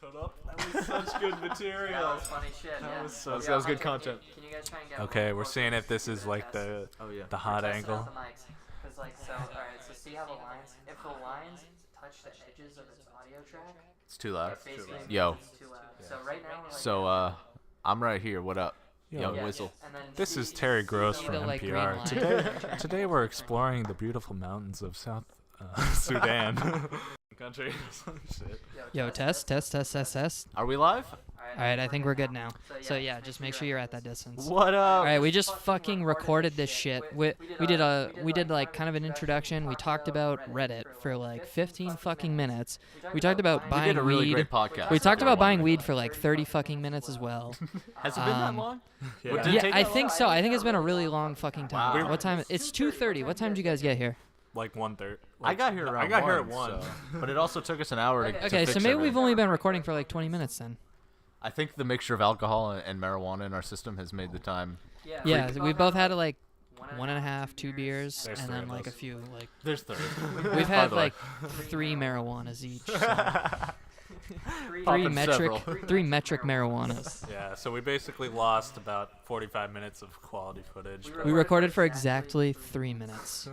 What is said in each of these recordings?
Shut up. That was such good material. That was funny shit. That yeah. was so That was good content. Can you guys try and get Okay, one we're closer seeing to if this is like the The hot testing angle. out the mics. 'Cause, like, so, all right. So see how the lines, if the lines touch the edges of its audio track, It's too loud. it basically means Yo. it's too loud. So right now, we're like, So I'm right here. What up? Yo. Young yeah, Whistle. and then This see- is Terry Gross see from the, like, green NPR. line. Today we're exploring the beautiful mountains of South Sudan. Country. Shit. Yo, test. Are we live? All right, I think we're good now. So yeah, just make sure you're at that distance. What up? All right, we just fucking recorded this shit. We did like kind of an introduction. We talked about Reddit for like 15 fucking minutes. We talked about We buying did a really weed. great podcast. We if talked you were about buying wondering. weed for like 30 fucking minutes as well. Has it been that Um, long? Yeah. What, did it Yeah, take I that think long? so. I think it's been a really long fucking time. Wow. What time? It's 2:30. What time did you guys get here? Like 1:30. I got here around I got here at 1. 1. so- But it also took us an hour to Okay, fix so maybe everything. we've only been recording for like 20 minutes then. I think the mixture of alcohol and marijuana in our system has made the time. Yeah, we both had like 1.5, 2 beers, There's and three then of like a us. few like. There's 30. We've By had the way. like 3 marijuanas each. So. Popping several. Three metric marijuanas. Yeah, so we basically lost about 45 minutes of quality footage. We recorded for exactly 3 minutes.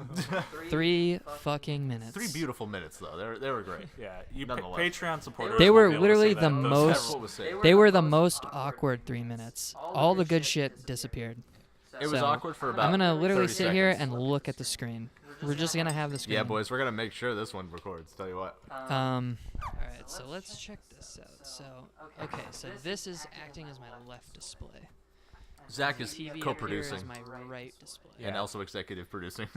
3 fucking minutes. 3 beautiful minutes though. They were great. Yeah, you Nonetheless. Patreon supporters. They will were be able to literally see the that. most- That's what was said. They were the most awkward 3 minutes. All the good shit disappeared. It was So, awkward for about I'm gonna literally 30 sit here seconds. and look at the screen. We're just gonna have the screen. Yeah, boys, we're gonna make sure this one records. Tell you what. All right, so let's check this out. So, okay, so this is acting as my left display. Zach is TV up here co-producing is my right display. and also executive producing.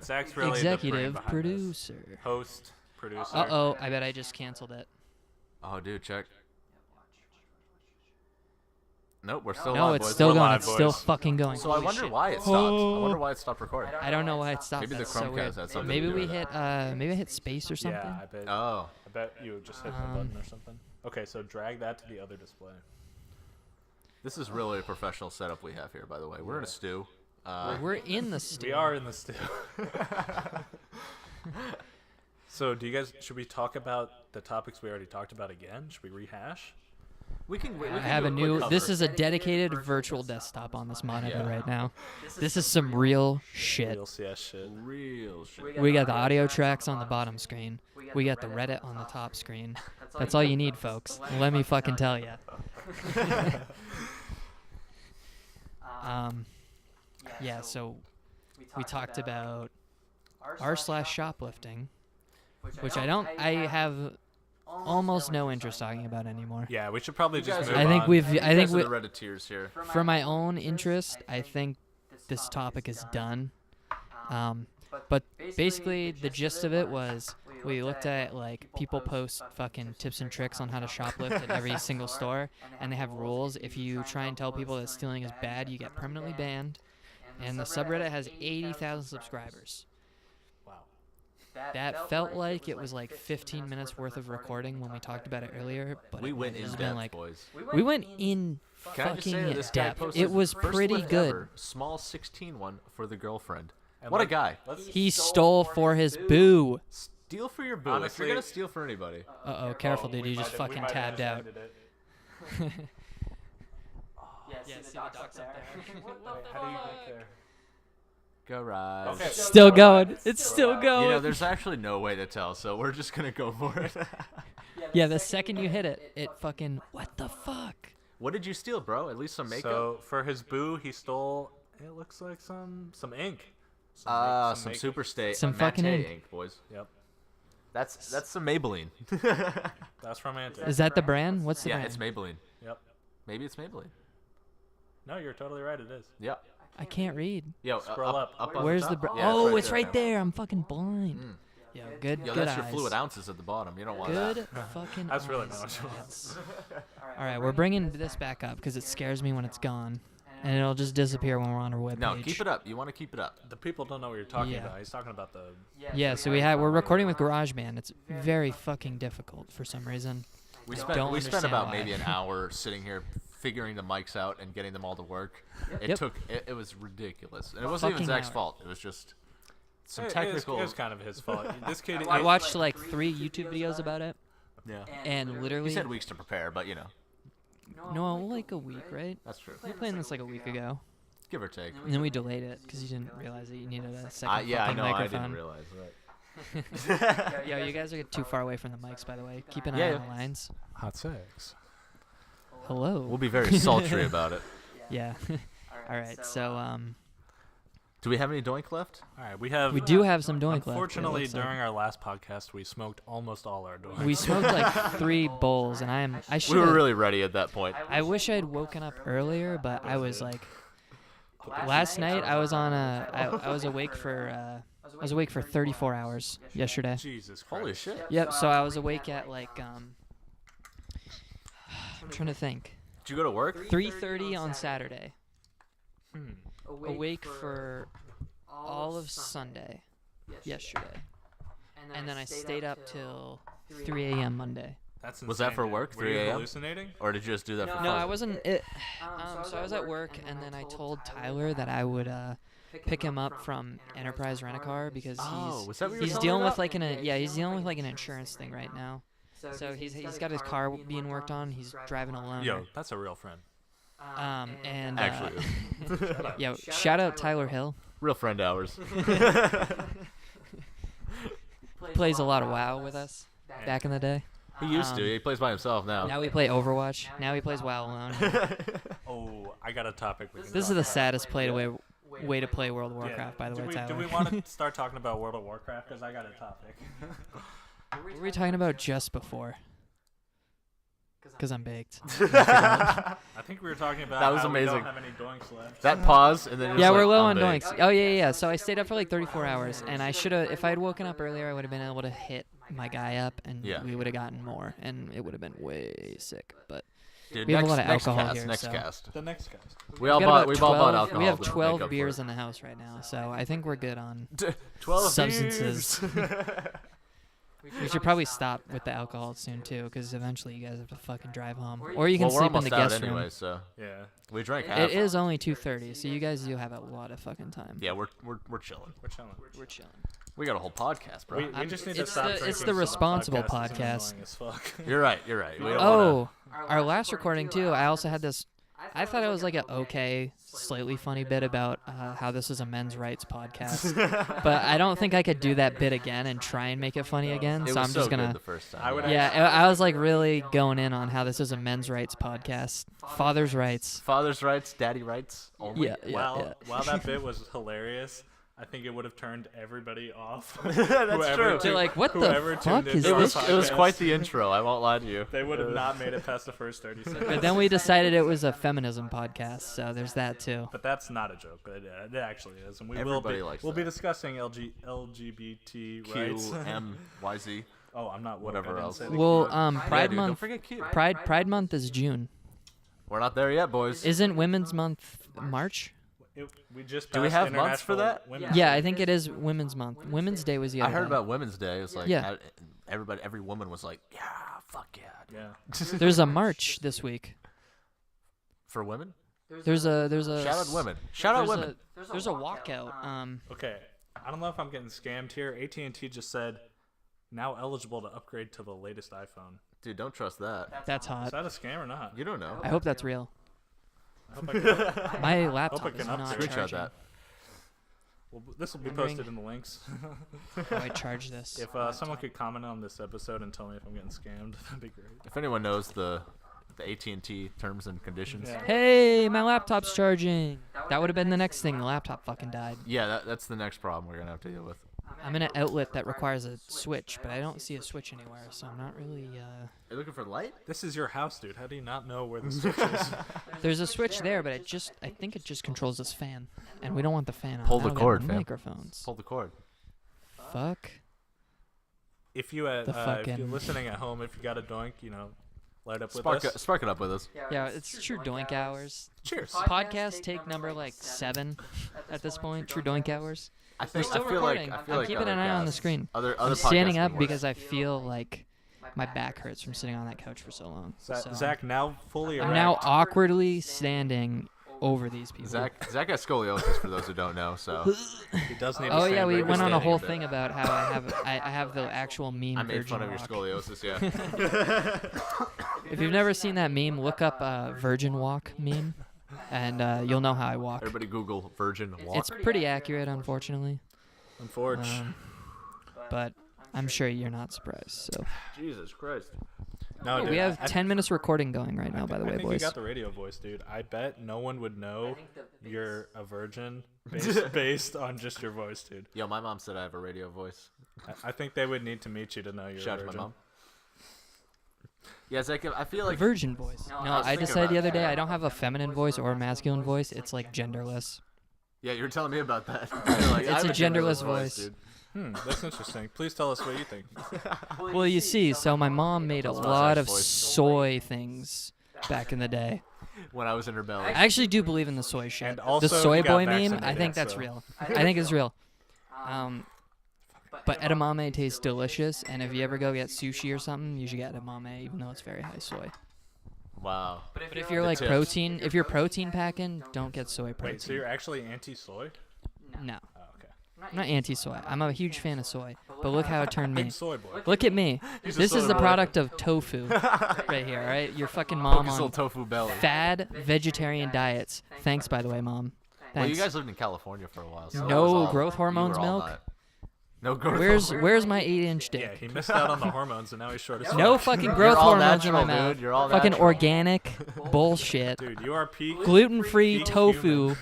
Zach's really the Executive brain behind this. producer. Host, producer. Uh-oh, I bet I just canceled it. Oh, dude, check. Nope, we're still No, live, it's boys. still We're going. live, It's still boys. fucking going. So I Holy wonder shit. why it stopped. I wonder why it stopped recording. I don't know why it stopped. Maybe the That's so Chromecast weird. had something Maybe to do we with hit maybe I hit space or something. Yeah, I bet. Oh, I bet you just hit the button or something. Okay, so drag that to the other display. this is really a professional setup we have here. By the way, we're in a stew. We're in the stew. We are in the stew. So, should we talk about the topics we already talked about again? Should we rehash? We can. I have a new. This is a dedicated virtual desktop on this monitor Yeah. right now. This is some real shit. Real CS shit. real shit. We got the audio tracks on the bottom screen. We got the Reddit on the top screen. That's all you need, folks. Let me fucking tell you. Yeah. So we talked about r/shoplifting, which I have almost no interest talking about anymore. Yeah, we should probably just guys move are- I think on. we've. You I think guys are we. the Redditeers here. For my own interest, I think this topic is done. But basically, the gist of it was we looked at like people post fucking tips and tricks on how to shoplift at every single store, and they have rules. If you try and tell people that stealing is bad, you get permanently banned. And the subreddit has 80,000 subscribers. Wow. That felt like it was like 15 minutes worth of recording when we talked about it earlier, but We it went in has depth, been like boys. we went in Can I just say fucking that this guy depth. posted It was first pretty lift good. ever, small 16 one for the girlfriend. And What a let- guy. Let's He stole for his boo. Steal for your boo. Honestly- if you're gonna steal for anybody. Uh-oh, careful, dude. we You just might have- we fucking might have tabbed out. ended it. Yeah, see the ducks up there. What the Wait, how do you get there? Garage. Okay. Still going. It's still You going. know, there's actually no way to tell, so we're just gonna go for it. Yeah, the second you hit it, it fucking. What the fuck? What did you steal, bro? At least some makeup. So for his boo, he stole. It looks like some ink. Some make- super stay. Some fucking ink. boys. Yep, That's some Maybelline. that's romantic. Is that the brand? What's the yeah, brand? it's Maybelline. Yep. Maybe it's Maybelline. No, you're totally right. It is. Yep. I can't read. Yo, Scroll up. on Where's the the top? brand? Yeah, Oh, it's there. right there. I'm fucking blind. Yo, good, Yo, good that's your eyes. fluid ounces at the bottom. You don't want Good that. fucking That's really eyes. not what you want. Yes. All right, we're bringing this back up because it scares me when it's gone, and it'll just disappear when we're on our webpage. No, keep it up. You want to keep it up. The people don't know what you're talking Yeah. about. He's talking about the. Yeah, so we're recording with GarageBand. It's very fucking difficult for some reason. We I spent don't we spent understand about why. maybe an hour sitting here figuring the mics out and getting them all to work. It Yep. took it was ridiculous, and it wasn't even Fucking Zach's hour. fault. It was just some It was technical. kind of his fault. This kid. I watched like 3 YouTube videos about it. Yeah. And literally, You said weeks to prepare, but no, like a week, right? that's true. We were playing this like a week ago, Give or take. and then we delayed it because you didn't realize that you needed a second Yeah, I fucking know. I microphone. didn't realize that. Yo, you guys are too far away from the mics, by the way. Keep an eye Yeah, on the lines. Hot sex. Hello. We'll be very sultry about it. Yeah. All right. So Do we have any doink left? All right, we have. we do have some doink left. Unfortunately, it looks like. during our last podcast, we smoked almost all our doinks. We smoked like 3 bowls, and I should. We were really ready at that point. I wish I had woken up earlier, but I was like, last night I was on I was awake for 34 hours yesterday. Jesus Christ. Holy shit. Yep. So I was awake at like I'm trying to think. Did you go to work? 3:30 on Saturday. Hmm. Awake for all of Sunday yesterday, and then I stayed up till 3 a.m. Monday. That's Was that insane, for dude. work, Were 3 you a.m.? hallucinating? Or did you just do that for fun? No, I wasn't. So I was at work, and then I told Tyler that I would pick him up from Enterprise Rent-A-Car because Was that what you were he's telling dealing me with about? like he's dealing with like an insurance thing right now. So he's got his car being worked on. He's driving alone. Yo, that's a real friend. And Actually, yo, shout out Tyler Hill. real friend hours. Plays a lot of WoW with us back in the day. He used to. He plays by himself now. Now we play Overwatch. Now he plays WoW alone. Oh, I got a topic. We can This is talk the about. saddest way to play World of Warcraft, Yeah. by the way, do Tyler. we want to start talking about World of Warcraft? Because I got a topic. What were we talking about just before? Because I'm baked. I think we were talking about That was how amazing. we don't have any doinks left. That pause, and then it Yeah, was we're like, low I'm on baked. doinks. Oh, yeah. So I stayed up for like 34 hours, and I should have, if I had woken up earlier, I would have been able to hit my guy up, and Yeah. we would have gotten more, and it would have been way sick. But Dude, we have a next, lot of next alcohol cast, here, next so- cast. The next cast. We all got bought about we all bought 12 alcohol. We have to make 12 up beers for in the house right now, so I think we're good on it. 12 substances. beers. We should probably stop with the alcohol soon too, because eventually you guys have to fucking drive home, or you can Well, we're sleep in almost the out guest anyway, room. so Yeah, we drank half. It is only 2:30, so you guys do have a lot of fucking time. Yeah, we're chilling. we're chilling. We're chilling. We got a whole podcast, bro. We just need to it's stop the- it's drinking the so responsible podcast. isn't podcast. annoying as fuck. You're right. You're right. We don't Oh, our last recording too. I also had this. I thought it was like a okay, slightly funny bit about how this is a men's rights podcast, but I don't think I could do that bit again and try and make it funny again. It So was I'm so just good gonna. the first time. I would Yeah, I was like really going in on how this is a men's rights podcast, father's rights. Father's rights, daddy rights. Only. Yeah, While that bit was hilarious, I think it would have turned everybody off. That's Whoever true. They're like, what the whoever fuck tuned is into It our was this? it was podcast, quite the intro. I won't lie to you. They would have not made it past the first 30 seconds. But then we decided it was a feminism podcast, so there's that too. But that's not a joke. But it actually is, and we Everybody will be. likes We'll be that. discussing LGBT Q rights. M Y Z. Oh, I'm not woke. Whatever I didn't else. say the Well, Q. Yeah, Pride dude, don't Month. forget Q. Pride Month is June. We're not there yet, boys. Isn't Women's Month March? We just Do we passed have months for International that? Women's Yeah, Day. I think it is Women's Month. Women's Day was the I other heard day. about Women's Day. It was like Yeah. every woman was like, yeah, fuck yeah, dude. Yeah. There's a march this week. For women. There's a Shout out women. Shout out there's women. There's a walkout. Okay. I don't know if I'm getting scammed here. AT&T just said now eligible to upgrade to the latest iPhone. Dude, don't trust that. That's Is hot. that a scam or not? You don't know. I hope that's real. I hope I can, My laptop can is not upgrade. Screenshot charging. that. well, this will be Wondering- posted in the links. How I charge this? If someone could comment on this episode and tell me if I'm getting scammed, that'd be great. If anyone knows the AT&T terms and conditions. Yeah. Hey, my laptop's charging. That would have been the next thing. The laptop fucking died. Yeah, that's the next problem we're gonna have to deal with. I'm in an outlet that requires a switch, but I don't see a switch anywhere, so I'm not really. You're looking for light? This is your house, dude. How do you not know where the switch is? There's a switch there, but I think it just controls this fan, and we don't want the fan on. Pull the That'll get cord, fam. microphones. Pull the cord. Fuck. If you're The fucking- listening at home, if you got a doink, light up with us. Spark it up with us. Yeah, it's True Doink Hours. Cheers. Podcast take number like 7 at this point. True Doink Hours. I We're think still I feel recording. like I feel I'm like keeping other an eye on the casts- screen. Other I'm podcasts standing do up worse. because I feel like my back hurts from sitting on that couch for so long. So Zach now fully I'm erect. now awkwardly standing over these people. Zach has scoliosis for those who don't know. So He does need. Oh to yeah, stand we right went on a standing whole bit. thing about how I have the actual meme. I made Virgin fun of your walk. scoliosis. Yeah. If you've never seen that meme, look up Virgin Walk meme, and you'll know how I walk. Everybody Google Virgin Walk. It's pretty accurate, unfortunately. Unfortunately. But I'm sure you're not surprised. So Jesus Christ. No, dude, we have I- 10 minutes recording going right now, by the I way, think boys. you got the radio voice, dude. I bet no one would know you're a virgin based on just your voice, dude. Yo, my mom said I have a radio voice. I think they would need to meet you to know you're Shout a out to virgin. my mom. Yeah, Zach, I feel like Virgin voice. No, No, I was I thinking decided the about other day that. I don't have a feminine voice or a masculine voice. It's like genderless. Yeah, you were telling me about that. You're like, I It's have a genderless voice, voice. dude. That's interesting. Please tell us what you think. Well, you see, so my mom made a That's my lot of voice. soy things back in the day. When I was in her belly. I actually do believe in the soy shit. And also, The soy you got boy meme, I vaccinated, think that's so- real. I think it's real. But edamame tastes delicious, and if you ever go get sushi or something, you should get edamame, even though it's very high soy. Wow. But if you're like tips. protein, if you're protein packing, don't get soy protein. Wait, so you're actually anti-soy? No, Oh, okay. I'm not anti-soy. I'm a huge fan of soy. But look how it turned me. Big soy boy. Look at me. He's a This soy is the boy. product of tofu right here, all right? Your fucking mom Focus on on tofu belly. fad vegetarian diets. Thanks, by the way, mom. Well, you Thanks. guys lived in California for a while. So that No was all- growth you were hormones all milk? that. No growth Where's hormones. my 8-inch Yeah, dick? he missed out on the hormones, and now he's short as fuck. No fucking You're growth all hormones in my natural, mouth. dude. You're all Fucking natural. organic bullshit. Dude, you are peak. Gluten-free peak tofu. human.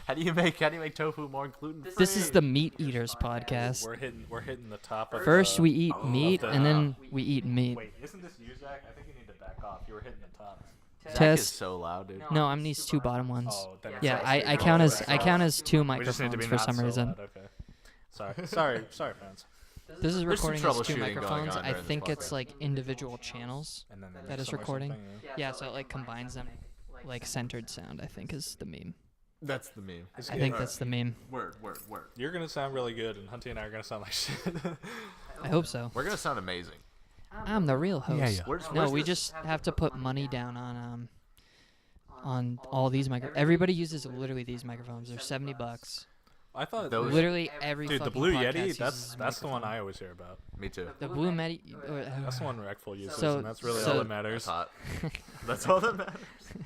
How do you make tofu more gluten free? This is the Meat Eaters podcast. We're hitting the top of First the, we eat meat, the- and then we eat meat. Wait, isn't this you, Zach? I think you need to back off. You were hitting the top. Zach is Test. so loud, dude. No, I'm these two bottom ones. Oh, then it's Yeah, like- I count as two We just need to be microphones for not some so reason. loud, okay. Sorry, fans. This is some recording as two troubleshooting going microphones. on I during this think it's podcast. like individual channels. And then That there's is some or recording. something, yeah. Yeah, so it like combines them, like centered sound. I think is the meme. That's the meme. I think that's the meme. Word. You're gonna sound really good, and Hunty and I are gonna sound like shit. I hope so. We're gonna sound amazing. I'm the real host. Where's No, we this- just have to put money down on all these microphones. Everybody uses literally these microphones. They're $70. I thought Those- Literally every dude, the fucking Blue podcast Yeti. uses That's this the one microphone. I always hear about. Me too. The Blue Yeti. That's the one Reckful uses, So- and that's really so- all that matters. That's hot. That's all that matters.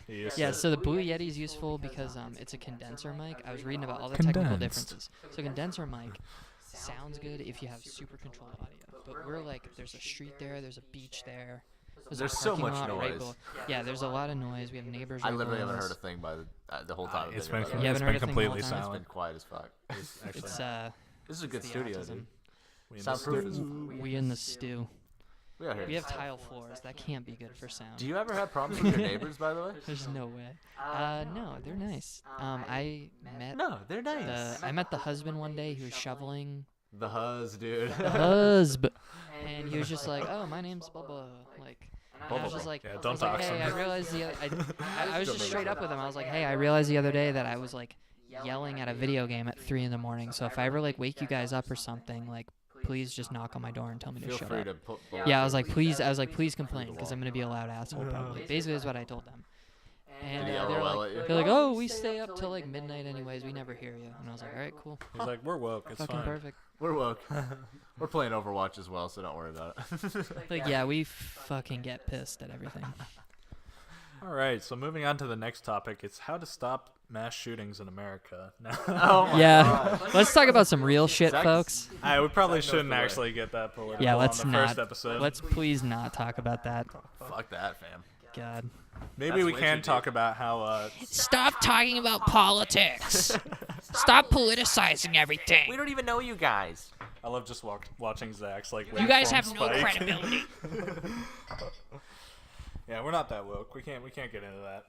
He used Yeah, to- so the Blue Yeti is useful because it's a condenser mic. I was reading about all the technical Condensed. differences. So condenser mic sounds good if you have super controlled audio. But we're like, there's a street there, there's a beach there. There's a There's so parking much lot right noise. below. Yeah, there's a lot of noise. We have neighbors. I right literally below haven't heard us. a thing by the whole time. It's I've been, been here, by the You way. it's haven't been heard a thing the completely whole time? It's silent. been quiet as fuck. Actually, It's This is a good the studio, autism. dude. we Soundproof understood. is. We in the stew. We are here. We have tile floors. That can't be good for sound. Do you ever have problems with your neighbors, by the way? There's no way. No, they're nice. I met No, they're nice. I met the husband one day. He was shoveling The huzz, dude. the husband, and he was just like, "Oh, my name's Bubba." Like, and I was just like, Yeah, I was don't like, talk "Hey, to I him. realized I was just straight up with him. I was like, "Hey, I realized the other day that I was like yelling at a video game at 3 in the morning. So if I ever like wake you guys up or something, like, please just knock on my door and tell me to Feel shut free up." to put. Yeah, I was like, please complain, because I'm gonna be a loud asshole probably. Basically, is what I told them. And Did he they're LOL like, at you? they're like, "Oh, we stay up till like midnight anyways. We never hear you." And I was like, "All right, cool, He's like, we're woke. It's fucking fine. perfect." We're woke. We're playing Overwatch as well, so don't worry about it. Like, yeah, we fucking get pissed at everything. All right, so moving on to the next topic, it's how to stop mass shootings in America. Now, Oh my Yeah, God. let's talk about some real shit, Zach's- folks. we probably Zach knows shouldn't the way. actually get that political Yeah, let's on the first not. episode. Let's please not talk about that. Fuck that, fam. God. Maybe That's we way can too talk deep. about how Stop talking about politics. Stop politicizing everything. don't even know you guys. I love just watching Zach's like. You guys waveform have no spike. credibility. Yeah, we're not that woke. We can't get into that.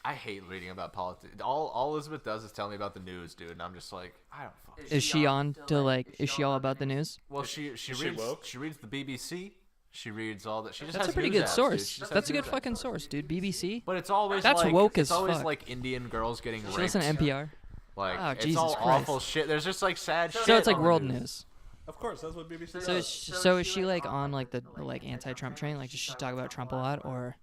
I hate reading about politics. All Elizabeth does is tell me about the news, dude, and I'm just like, I don't fuck. Is she on to like? Is she all about the news? Well, she she reads woke? she reads the BBC. She reads all that. She just That's has a pretty news good apps, dude. source. She just That's has a good news apps. fucking source, dude. BBC. But it's always That's like, woke it's as always fuck. like Indian girls getting raped. She listen to NPR. Like Oh, it's Jesus all Christ. awful shit. There's just like sad shit. So it's like on the world news. Of course, that's what BBC So does. is she like on like the like anti-Trump train? Like does she talk about Trump a lot or?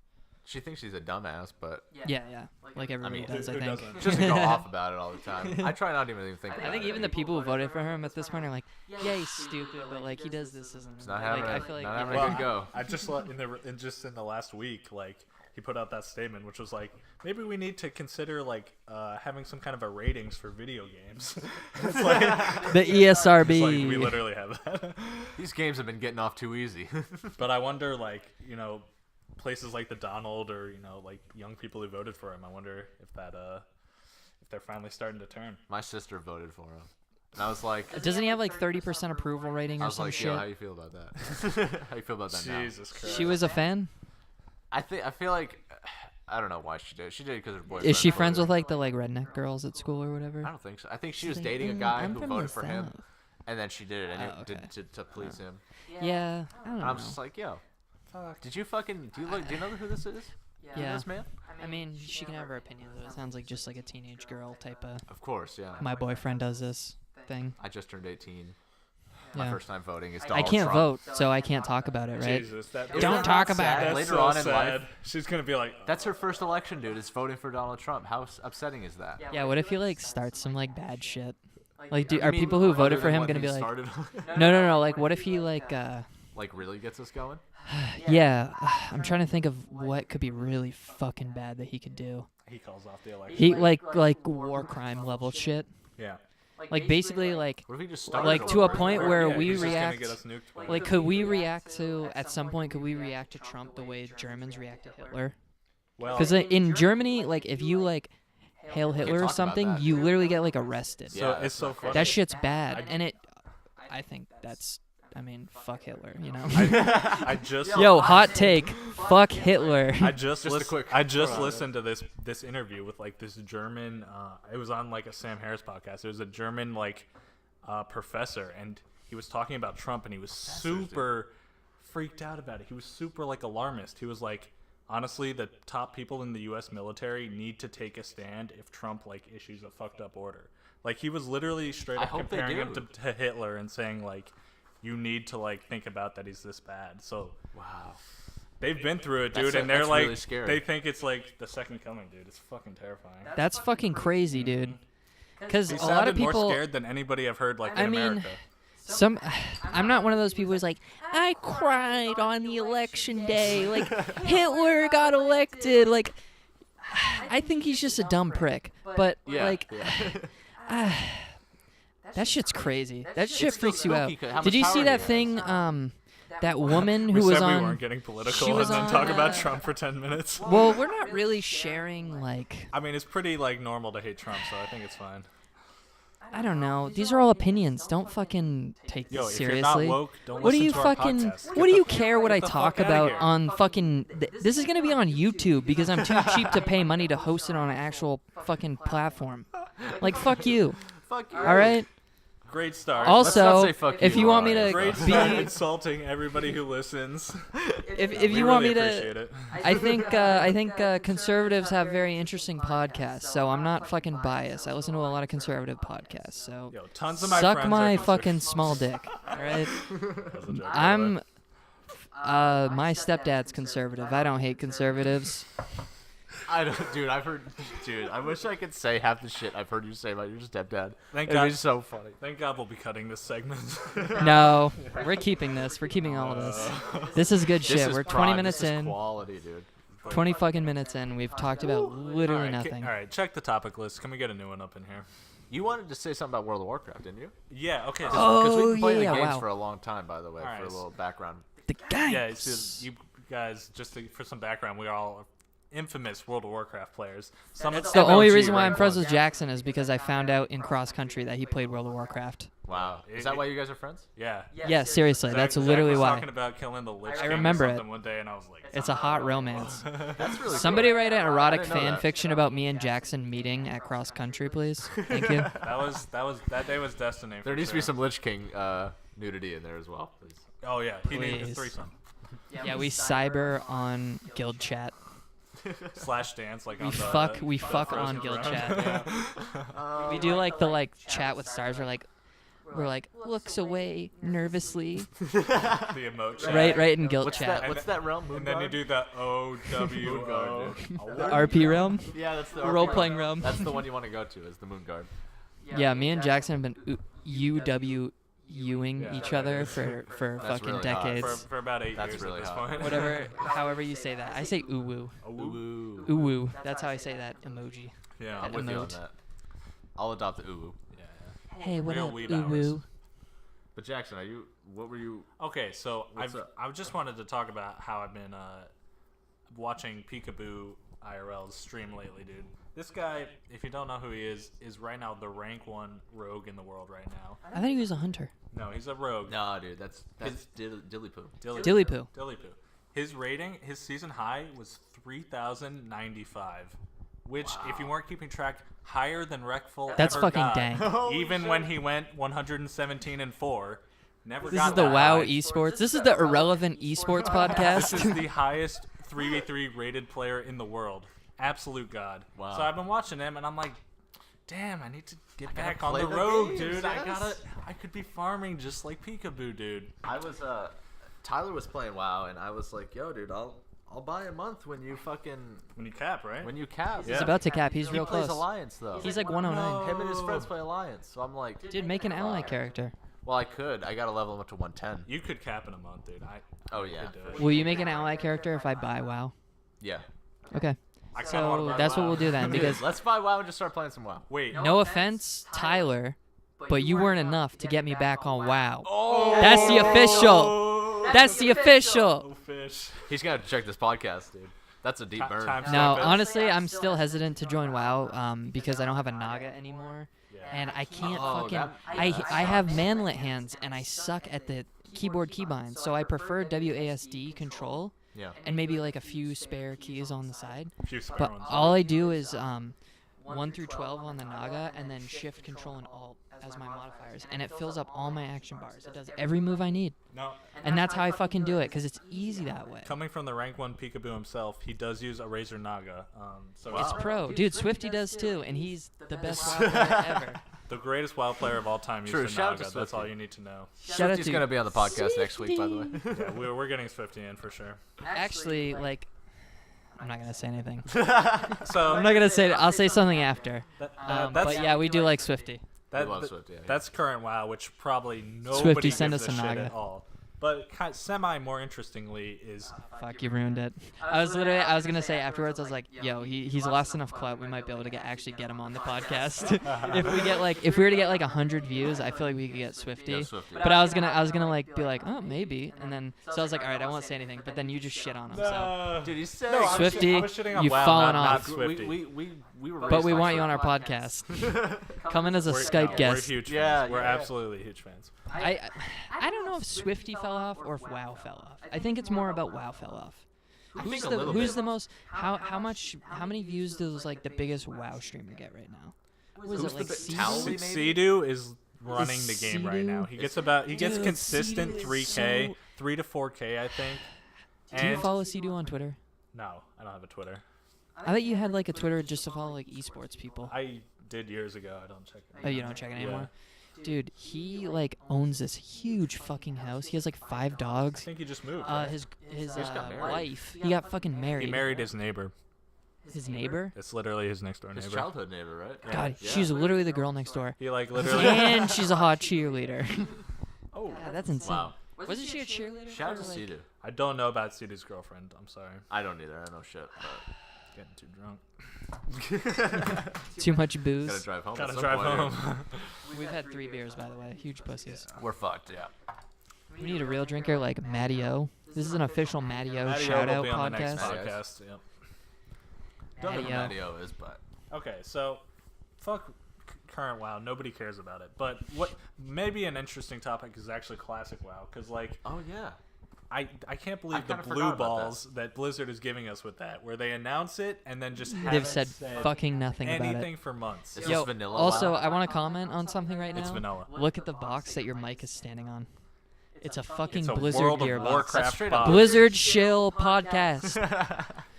She thinks she's a dumbass, but Yeah. Like everybody does, I who think. doesn't? she doesn't go off about it all the time. I try not to even think about it. I think even the people who voted for him at this point are like, yeah, he's stupid, but like he does this isn't. It's not like, having, I feel like not yeah. having a Well, good go. I just in the last week, like he put out that statement, which was like, maybe we need to consider like having some kind of a ratings for video games. It's like the ESRB. it's like we literally have that. These games have been getting off too easy. But I wonder, like, places like the Donald or like young people who voted for him. I wonder if they're finally starting to turn. My sister voted for him, and I was like, Doesn't he have like 30% approval rating I or was some like, shit? yo, how you feel about that? How you feel about that now? Jesus Christ. She was a fan. I feel like I don't know why she did it. She did it because her boyfriend. Is she friends voted. with like the redneck girls at school or whatever? I don't think so. I think she was She's like, dating a guy I'm who from voted the for him, South. and then she did it and Oh, okay. to please him. Yeah, I don't And know. I'm just like, yo, did you fucking do you know who this is? Yeah. This man? I mean, she can have her opinions. It sounds like just like a teenage girl type of. Of course, yeah. My boyfriend does this thing. I just turned 18. My Yeah. first time voting is I Donald can't Trump. vote, so I can't talk about it, right? Jesus, that, Is Don't that talk not about sad? it. that's Later so on in sad. life, She's gonna be like, that's her first election, dude. Is voting for Donald Trump. How upsetting is that? Yeah, what if he like starts some like bad shit? Like, You are mean people who other voted than for him what gonna he be like, started? no, like what if he like, Like really gets us going? yeah, I'm trying to think of what could be really fucking bad that he could do. he calls off the election. He like war crime level shit. Yeah. Like basically like What if he just started like to a war? point Or, where yeah, we he's just gonna react. get us nuked. Like, could we react to at some point? Could we react to Trump the way Germans react to Hitler? Well, Because in Germany, like if you like hail Hitler or talk about something, that. you literally get like arrested. so Yeah, it's so funny. That shit's bad, and I think that's. I mean, fuck Hitler, you know. I just Yo, hot take. Fuck Hitler. I just a lis- quick- I just hold on. listened to this interview with like this German. It was on like a Sam Harris podcast. It was a German like professor, and he was talking about Trump, and he was super freaked out about it. He was super like alarmist. He was like, honestly, the top people in the U.S. military need to take a stand if Trump like issues a fucked up order. Like he was literally straight I up hope they comparing him do. to Hitler and saying like, you need to like think about that he's this bad. So Wow. they've been through it, dude, That's- and they're that's like, really scary. they think it's like the second coming, dude. It's fucking terrifying. That's fucking crazy, dude. Because He a sounded lot of more people. scared than anybody I've heard like in I mean, America. I'm not one of those people who's like, I cried on the election day. Like, Hitler got elected. Like, I think he's just a dumb prick. But, Yeah. like, yeah. that shit's crazy. That shit It's still freaks you out. spooky 'cause how Did much you see power that he thing, that woman we who said was we on. weren't getting political she and was then on, talk about Trump for 10 minutes. Well, we're not really sharing, like. I mean, it's pretty like normal to hate Trump, so I think it's fine. I don't know. These are all opinions. Don't fucking take Yo, this if you're seriously. not woke, don't What do listen you to our fucking? podcast. What do Get you the- care what I the talk fuck outta about here. on fucking? This is gonna be on YouTube because I'm too cheap to pay money to host it on an actual fucking platform. Like fuck you. Fuck you. All right. Great start. Also, say fuck if you, you want me alright. to Great be, start insulting everybody who listens. if We you want really me appreciate to, it. I think conservatives have very interesting podcasts. So I'm not fucking biased. I listen to a lot of conservative podcasts. So Yo, tons of my suck friends my are fucking small dick. All right. That was a joke, by the way. I'm my stepdad's conservative. I don't hate conservatives. I don't, dude. I've heard, dude. I wish I could say half the shit I've heard you say about your stepdad. Thank It'd God. be so funny. Thank God we'll be cutting this segment. No, we're keeping this. We're keeping all of this. This is good This shit. is We're prime. 20 minutes This is in. quality, dude. 20 fucking minutes in. We've talked about literally All right, nothing. All right, check the topic list. Can we get a new one up in here? You wanted to say something about World of Warcraft, didn't you? Yeah. Okay. Oh, Because we've been playing yeah, the games wow. for a long time, by the way, Alright, for a so- little background. The guy. Yeah. So you guys, for some background, we are all infamous World of Warcraft players. Some That's the only MLG reason why I'm rank friends one. with Jackson is because I found out in cross country that he played World of Warcraft. Wow. Is that why you guys are friends? Yeah. Yeah, seriously, that's Zach literally was why. talking about killing the Lich I King or remember it. something one day, and I was like, It's a hot romance. That's really Somebody write an erotic didn't know fan that. fiction about me and Jackson meeting at cross country, please. Thank you. that day was destiny. There for needs to be sure. some Lich King nudity in there as well, please. Oh yeah, he needed a Please. threesome Yeah, we cyber on guild chat. slash dance like We on fuck. the, We the fuck Frozen on guild Throne. chat. We do like the chat with stars. We're like, where like looks away nervously, The emote chat. right in guilt What's chat. that? What's that realm? And then you do the OWO. The RP realm, Yeah, that's the role playing realm. That's the one you want to go to. Is the Moon Guard. Yeah, me and Jackson have been UWUing Yeah. each other for That's fucking really hot. decades. For about 8 That's years really at this hot. point. Whatever, however you say that. I say uwu. Ooh. Uwu. That's how I say that emoji. Yeah, I'm with you on Emote. that. I'll adopt the ooh. yeah. Hey, what Real up, weeb uwu? hours. But Jackson, what were you? Okay, so What's up? I just wanted to talk about how I've been watching Peekaboo IRL's stream lately, dude. This guy, if you don't know who he is right now the rank 1 rogue in the world right now. I thought he was a hunter. No, he's a rogue. No, dude, that's Dillypoo. Dillypoo. Dillypoo. His rating, his season high was 3,095, which, if you weren't keeping track, higher than Wreckful That's ever fucking got. dang. Even when he went 117-4, never This got is the that WoW high. esports. This is the irrelevant esports This podcast. is the highest 3v3 rated player in the world. Absolute god. Wow. So I've been watching him, and I'm like, damn, I need to get gotta back on play the the road, games, dude. yes. I could be farming just like Peekaboo, dude. I was Tyler was playing WoW, and I was like, yo, dude, I'll buy a month when you When you cap, right? when you cap. Yeah. He's about to cap. He's He real plays close. Alliance though. He's like 109. Him and his friends play Alliance, so I'm like, Dude, make an ally character. well, I could. I gotta level him up to 110. You could cap in a month, dude. Oh yeah. could do it. Will you make an ally character if I buy WoW? Yeah. Okay. I kinda wanna So buy that's what WoW. we'll do then, because Let's buy WoW and just start playing some WoW. Wait. no offense, Tyler, but you weren't enough to get me back on WoW. Oh, That's the official. That's the official. Oh, fish. He's gonna check this podcast, dude. That's a deep burn. Time No, step it. honestly, I'm still hesitant to join WoW because I don't have a Naga anymore, Yeah. and I can't Oh, fucking. that- I have manlet hands, and I suck at the keyboard keybinds, so I prefer WASD control Yeah. and maybe like a few spare keys on the side. A few spare But ones. all I do is 1 through 12 on the Naga, and then Shift, Control, and Alt as my modifiers, and it fills up all my action bars. It does every move I need, No, and that's how I fucking do it, because it's easy that way. coming from the rank 1 Peekaboo himself, he does use a Razor Naga. So It's it's pro. Dude, Swifty does too, and he's the best WoW player ever. the greatest WoW player of all time. True, Used a shout out to Naga. That's all Swifty. you need to know. Shout out Swifty's to gonna be on the podcast next week, by the way. Yeah, we're getting Swifty in for sure. Actually, like, I'm not gonna say anything. So I'm not gonna say. I'll say something after. that's But yeah, we do like Swifty. that, We love that- Swift, yeah. that's current WoW, which probably nobody Swifty, gives send a us a shit Naga. at all. But semi more interestingly is Fuck, you ruined it. I was gonna say afterwards. I was like, yo, he's lost enough clout. We might be able to actually get him on the podcast. if we were to get like 100 views, I feel like we could get Swifty. Yeah, Swifty. But I was gonna like be like, oh, maybe, and then so I was like, all right, I won't say anything. But then you just shit on him. So Dude, he's sick. No, I was Swifty, I was shitting on you've WoW, fallen not off. Swifty. We were but raised we on want you Swift. on our podcast. Come in as a We're- Skype no, guest. We're huge fans. Yeah, We're yeah. absolutely huge fans. I don't know if Swifty fell off or if WoW fell off. I think it's more about WoW fell off. Who's think a little bit. the most how many views does like the biggest WoW streamer get right now? Was Who's it like the Sea- Towley, maybe? Sea-Doo is running the game right now. He gets Dude, consistent Sea-Doo is 3K, so- 3 to 4K, I think. Do you And follow Sea-Doo on Twitter? no, I don't have a Twitter. I thought you had like a Twitter just to follow like esports people. I did years ago. I don't check it. Oh, you don't check it Yeah. anymore? Dude, he like owns this huge fucking house. He has like 5 I dogs. think he just moved. right? His just got married. wife. He got fucking married. He married his neighbor. his neighbor. It's literally his next door His neighbor. childhood neighbor, right? God, Yeah. she's literally the girl next door. He like literally. And she's a hot cheerleader. Oh, Yeah, that's insane. Wow. Wasn't she a cheerleader? Shout out to for, like- Sea-Doo. I don't know about Sea-Doo's girlfriend. I'm sorry. I don't either. I know shit. Getting too drunk. Too much Gotta booze. drive home. at Gotta some drive point here. home. We've had 3 beers, by the way. Huge pussies. We're fucked. Yeah. We need a real drinker like Matty O. This is an official Matty O Matty O shout will out be on the next podcast. podcast. Yep. Don't know who Matty O. Matty O is, but Okay, so fuck current WoW. Nobody cares about it. But what maybe an interesting topic is actually classic WoW, because like oh yeah. I can't believe the kinda blue forgot about balls that Blizzard is giving us with that, where they announce it and then just haven't They've said fucking nothing about anything it. for months. Is Yo, this vanilla also, WoW? I want to comment on something right now. It's vanilla. Look at the box that your mic is standing on. It's a fucking It's a Blizzard World of gear box. Warcraft That's straight up box. Blizzard Shill podcast.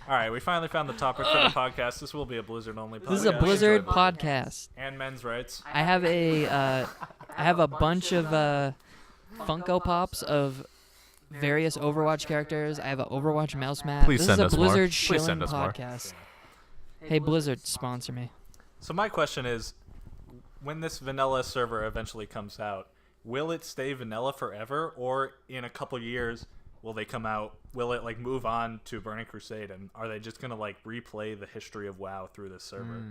All right, we finally found the topic for the podcast. This will be a Blizzard only podcast. This is a Blizzard Blizzard. podcast. and men's rights. I have a I have a bunch of Funko Pops of various Overwatch characters. I have an Overwatch mouse mat. Please this send is a us more. Blizzard Please shilling send us more. podcast. Hey Blizzard, sponsor me. So my question is, when this vanilla server eventually comes out, will it stay vanilla forever, or in a couple years will they come out? Will it like move on to Burning Crusade, and are they just gonna like replay the history of WoW through this server?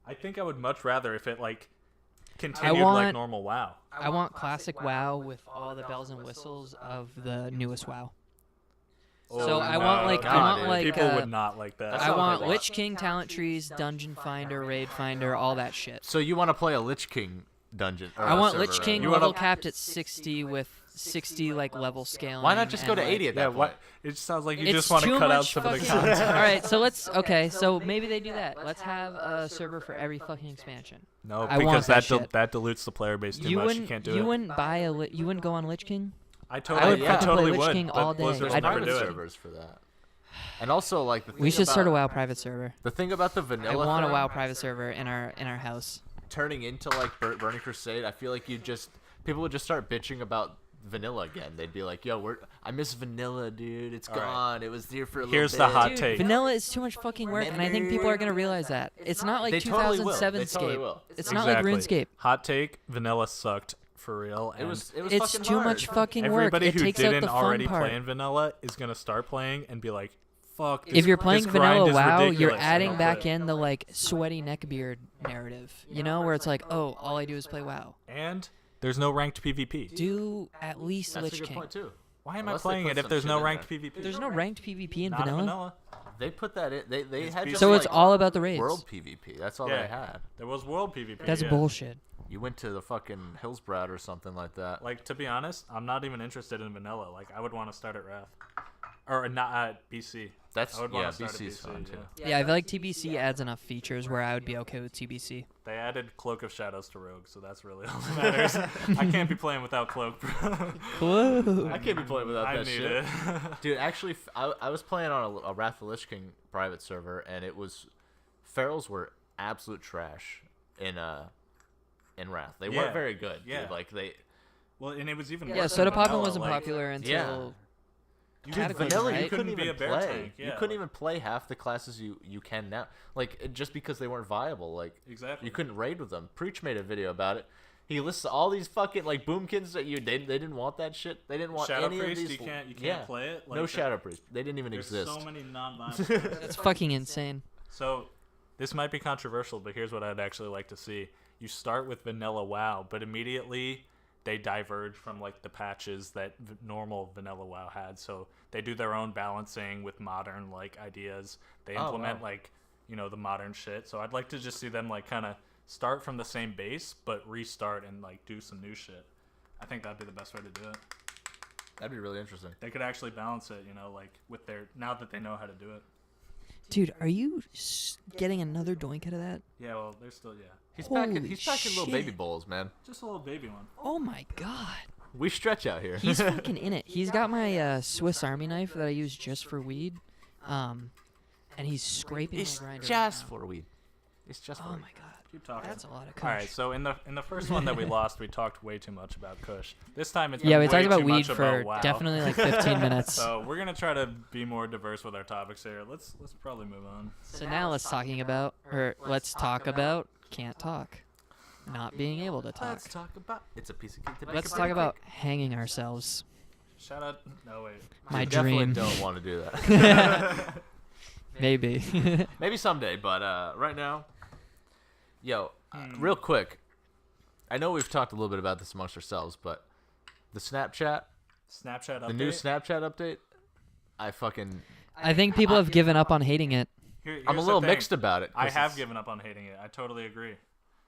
I think I would much rather if it like continued like normal WoW. I want classic WoW with all the bells and whistles of the newest WoW. So I want like people would not like that. I want Lich King talent trees, Dungeon Finder, Raid Finder, all that shit. So you want to play a Lich King dungeon? Or I want server, Lich King right? level capped at 60 with 60 like level scaling. Why not just go to and, 80 at that point? what? It just sounds like you It's just want to too cut out much some of the fucking- content. All right, so maybe they do that. Let's have a server for every fucking expansion. No, I because want that shit. that dilutes the player base too much. You can't do it. You wouldn't buy you wouldn't go on Lich King? I would totally fucking play Lich would. King but all day. Blizzard's There's never private do it. servers for that. And also, like, the thing We should start a about- WoW private server. The thing about the I vanilla want a thing WoW private server in our house. turning into like Burning Crusade, I feel like people would just start bitching about vanilla again. They'd be like, "Yo, I miss vanilla, dude. It's All right. gone. It was here for a Here's little the bit." hot Dude, take. vanilla is too much fucking work, and I think people are gonna realize that. It's not like They totally will. 2007 They totally Scape. will. It's not like RuneScape. Hot take: vanilla sucked for real. It was It's fucking too hard. much fucking work. Everybody It who takes out didn't the fun already part. play in vanilla is gonna start playing and be like, "Fuck." If you're playing this grind vanilla is WoW, you're ridiculous," and adding I'll back quit. in the like sweaty neckbeard narrative. You know, where it's like, oh, all I do is play WoW. And there's no ranked PvP. Do at least That's Lich a good King. point too. Why am I Unless they playing put it if some there's shit no in ranked there. PvP? There's no ranked PvP in Not in vanilla. vanilla. They put that in. They It's had just So like it's all about the raids. world PvP. That's all Yeah. they had. There was world PvP. That's yeah. bullshit. You went to the fucking Hillsbrad or something like that. Like, to be honest, I'm not even interested in vanilla. Like, I would want to start at Wrath. Or not at BC. That's I would yeah, wanna start at BC's fun too. Yeah, I feel like TBC adds enough features where I would be okay with TBC. They added Cloak of Shadows to Rogue, so that's really all that matters. I can't be playing without Cloak, bro. Whoa. I can't be playing without I that need shit. it. Dude, actually, I was playing on a Wrath of the Lich King private server, and it was Ferals were absolute trash in Wrath. They Yeah. weren't very good. Yeah. Dude. Like they. Well, and it was even Yeah, worse soda than popping vanilla, wasn't like, popular until Yeah. You Dude, Cataclysm, vanilla, right? you couldn't Couldn't be even a bear play. tank, You yeah, couldn't like- even play half the classes you can now. Like just because they weren't viable. Like Exactly. you couldn't raid with them. Preach made a video about it. He lists all these fucking like boomkins that they didn't want that shit. They didn't want Shadow any Priest, of these. you can't yeah. play it. Like, No there- Shadow Priest. They didn't even There's exist. so many non-violent. That's fucking insane. So, this might be controversial, but here's what I'd actually like to see. You start with vanilla WoW, but immediately they diverge from like the patches that normal vanilla WoW had. So they do their own balancing with modern like ideas. They Oh, implement wow. like, you know, the modern shit. So I'd like to just see them like kind of start from the same base, but restart and like do some new shit. I think that'd be the best way to do it. That'd be really interesting. They could actually balance it, you know, like with their, now that they know how to do it. Dude, are you getting another doink out of that? Yeah, well, they're still, yeah. He's Holy packing little baby shit. bowls, man. Just a little baby one. Oh my god. We stretch out here. He's fucking in it. He's got my Swiss Army knife that I use just for weed. And he's scraping It's my grinder. just right now. for weed. It's just for Oh weed. my god. Keep talking. That's a lot of kush. All right, so in the first one that we lost, we talked way too much about Kush. This time it's Yeah, been we talked way about too weed much for about WoW. definitely like 15 minutes. So we're gonna try to be more diverse with our topics here. Let's probably move on. So now let's talk about can't talk. Not being able to talk. Let's talk about. It's a piece of cake to Let's bake a talk cake. about hanging ourselves. Shout out. No wait. My We definitely dream. don't want to do that. Maybe. Maybe someday, but right now, yo, real quick. I know we've talked a little bit about this amongst ourselves, but the Snapchat, Snapchat update. the new Snapchat update, I think people have given up on hating it. Here's I'm a the little thing. mixed about it. I 'cause have it's- given up on hating it. I totally agree.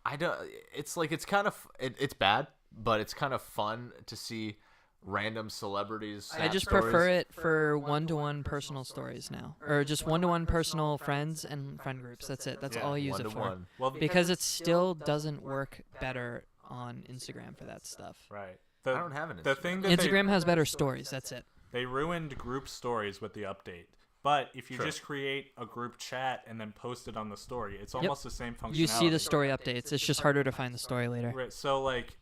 I don't. It's like it's kind of it's bad, but it's kind of fun to see random celebrities. I snap just stories. prefer it for one-to-one personal stories now, or just one-to-one personal friends and friend groups. That's it. That's Yeah, all I use it for. One-to-one. Well, Because it still doesn't work better on Instagram for that stuff. right. I don't have an The Instagram. thing that Instagram has better stories. That's it. they ruined group stories with the update. But if you True. just create a group chat and then post it on the story, it's almost the same functionality. You see the story updates. It's just harder to find the story later. Right, so like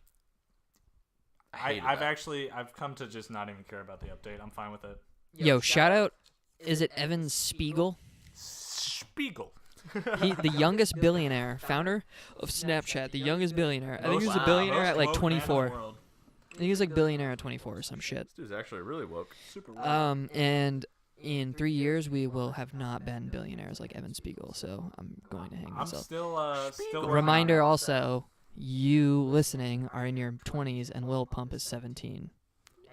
I've come to just not even care about the update. I'm fine with it. Yo, shout out. Is it Evan Spiegel? Spiegel. The youngest billionaire, founder of Snapchat, the youngest billionaire. I think he was a billionaire at like 24. I think he was like billionaire at 24 or some shit. This dude's actually really woke. Super woke. And in 3 years, we will have not been billionaires like Evan Spiegel, so I'm going to hang I'm myself. still Reminder also, you listening are in your 20s, and Lil Pump is 17.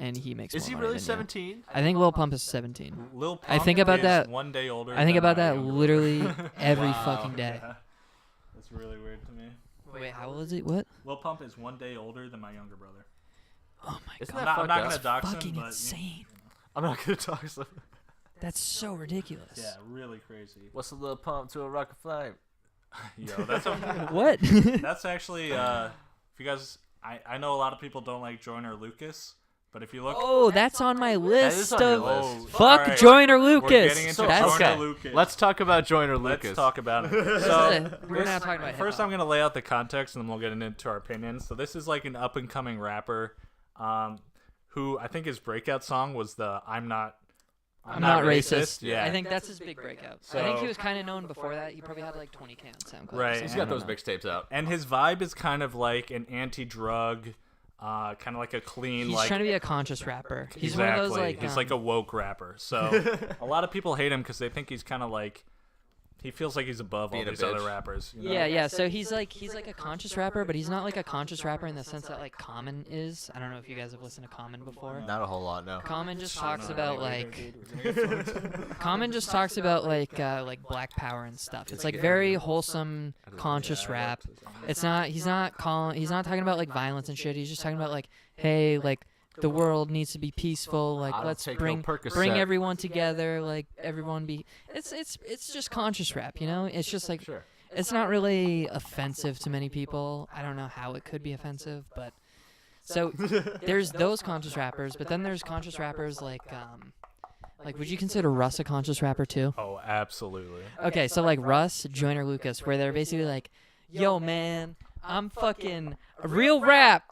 And he makes Is more he money really than 17? you. I think Lil Pump is 17. Lil Pump I think about is that. 1 day older. I think than about my that younger literally brother. every Wow. fucking day. Yeah. That's really weird to me. Wait, how old is he? What? Lil Pump is 1 day older than my younger brother. Oh my Isn't god. that I'm not fucked gonna up? dox Fucking him, but insane. I'm not gonna talk. So. That's so ridiculous. Yeah, really crazy. What's a little pump to a rocket flame? Yo, that's What? that's actually if you guys, I know a lot of people don't like Joyner Lucas, but if you look, Oh, that's on my list is on your of list. fuck Alright. Joyner We're Lucas. getting into That's Joyner okay. Lucas. Let's talk about Joyner Lucas. Let's talk about it. This So is it. We're not talking about first, hip-hop. I'm gonna lay out the context, and then we'll get into our opinions. So this is like an up and coming rapper, who I think his breakout song was the "I'm not racist." Yeah, I think that's his big breakout. I think he was kind of known before that. He probably had like 20 cans SoundCloud. Right. He's I got don't those mixtapes out. and his vibe is kind of like an anti-drug, kind of like a clean, He's like trying to be a conscious rapper. He's exactly. one of those like he's like a woke rapper. So a lot of people hate him because they think he's kind of like he feels like he's above Being all a these other bitch. rappers. You know? Yeah. So he's like a conscious rapper, but he's not like a conscious rapper in the sense that like Common is. I don't know if you guys have listened to Common before. Not a whole lot, no. Common just talks about like Black Power and stuff. It's like very wholesome, conscious rap. It's not. He's not talking about like violence and shit. He's just talking about like, hey, like the world needs to be peaceful. Like I'll let's take no bring Percocet. everyone together. Like everyone be. It's just conscious rap. You know. It's just like Sure. it's not really offensive to many people. I don't know how it could be offensive, but so there's those conscious rappers, but then there's conscious rappers like would you consider Russ a conscious rapper too? Oh, absolutely. Okay, so like Russ, Joyner Lucas, where they're basically like, yo man, I'm fucking real rap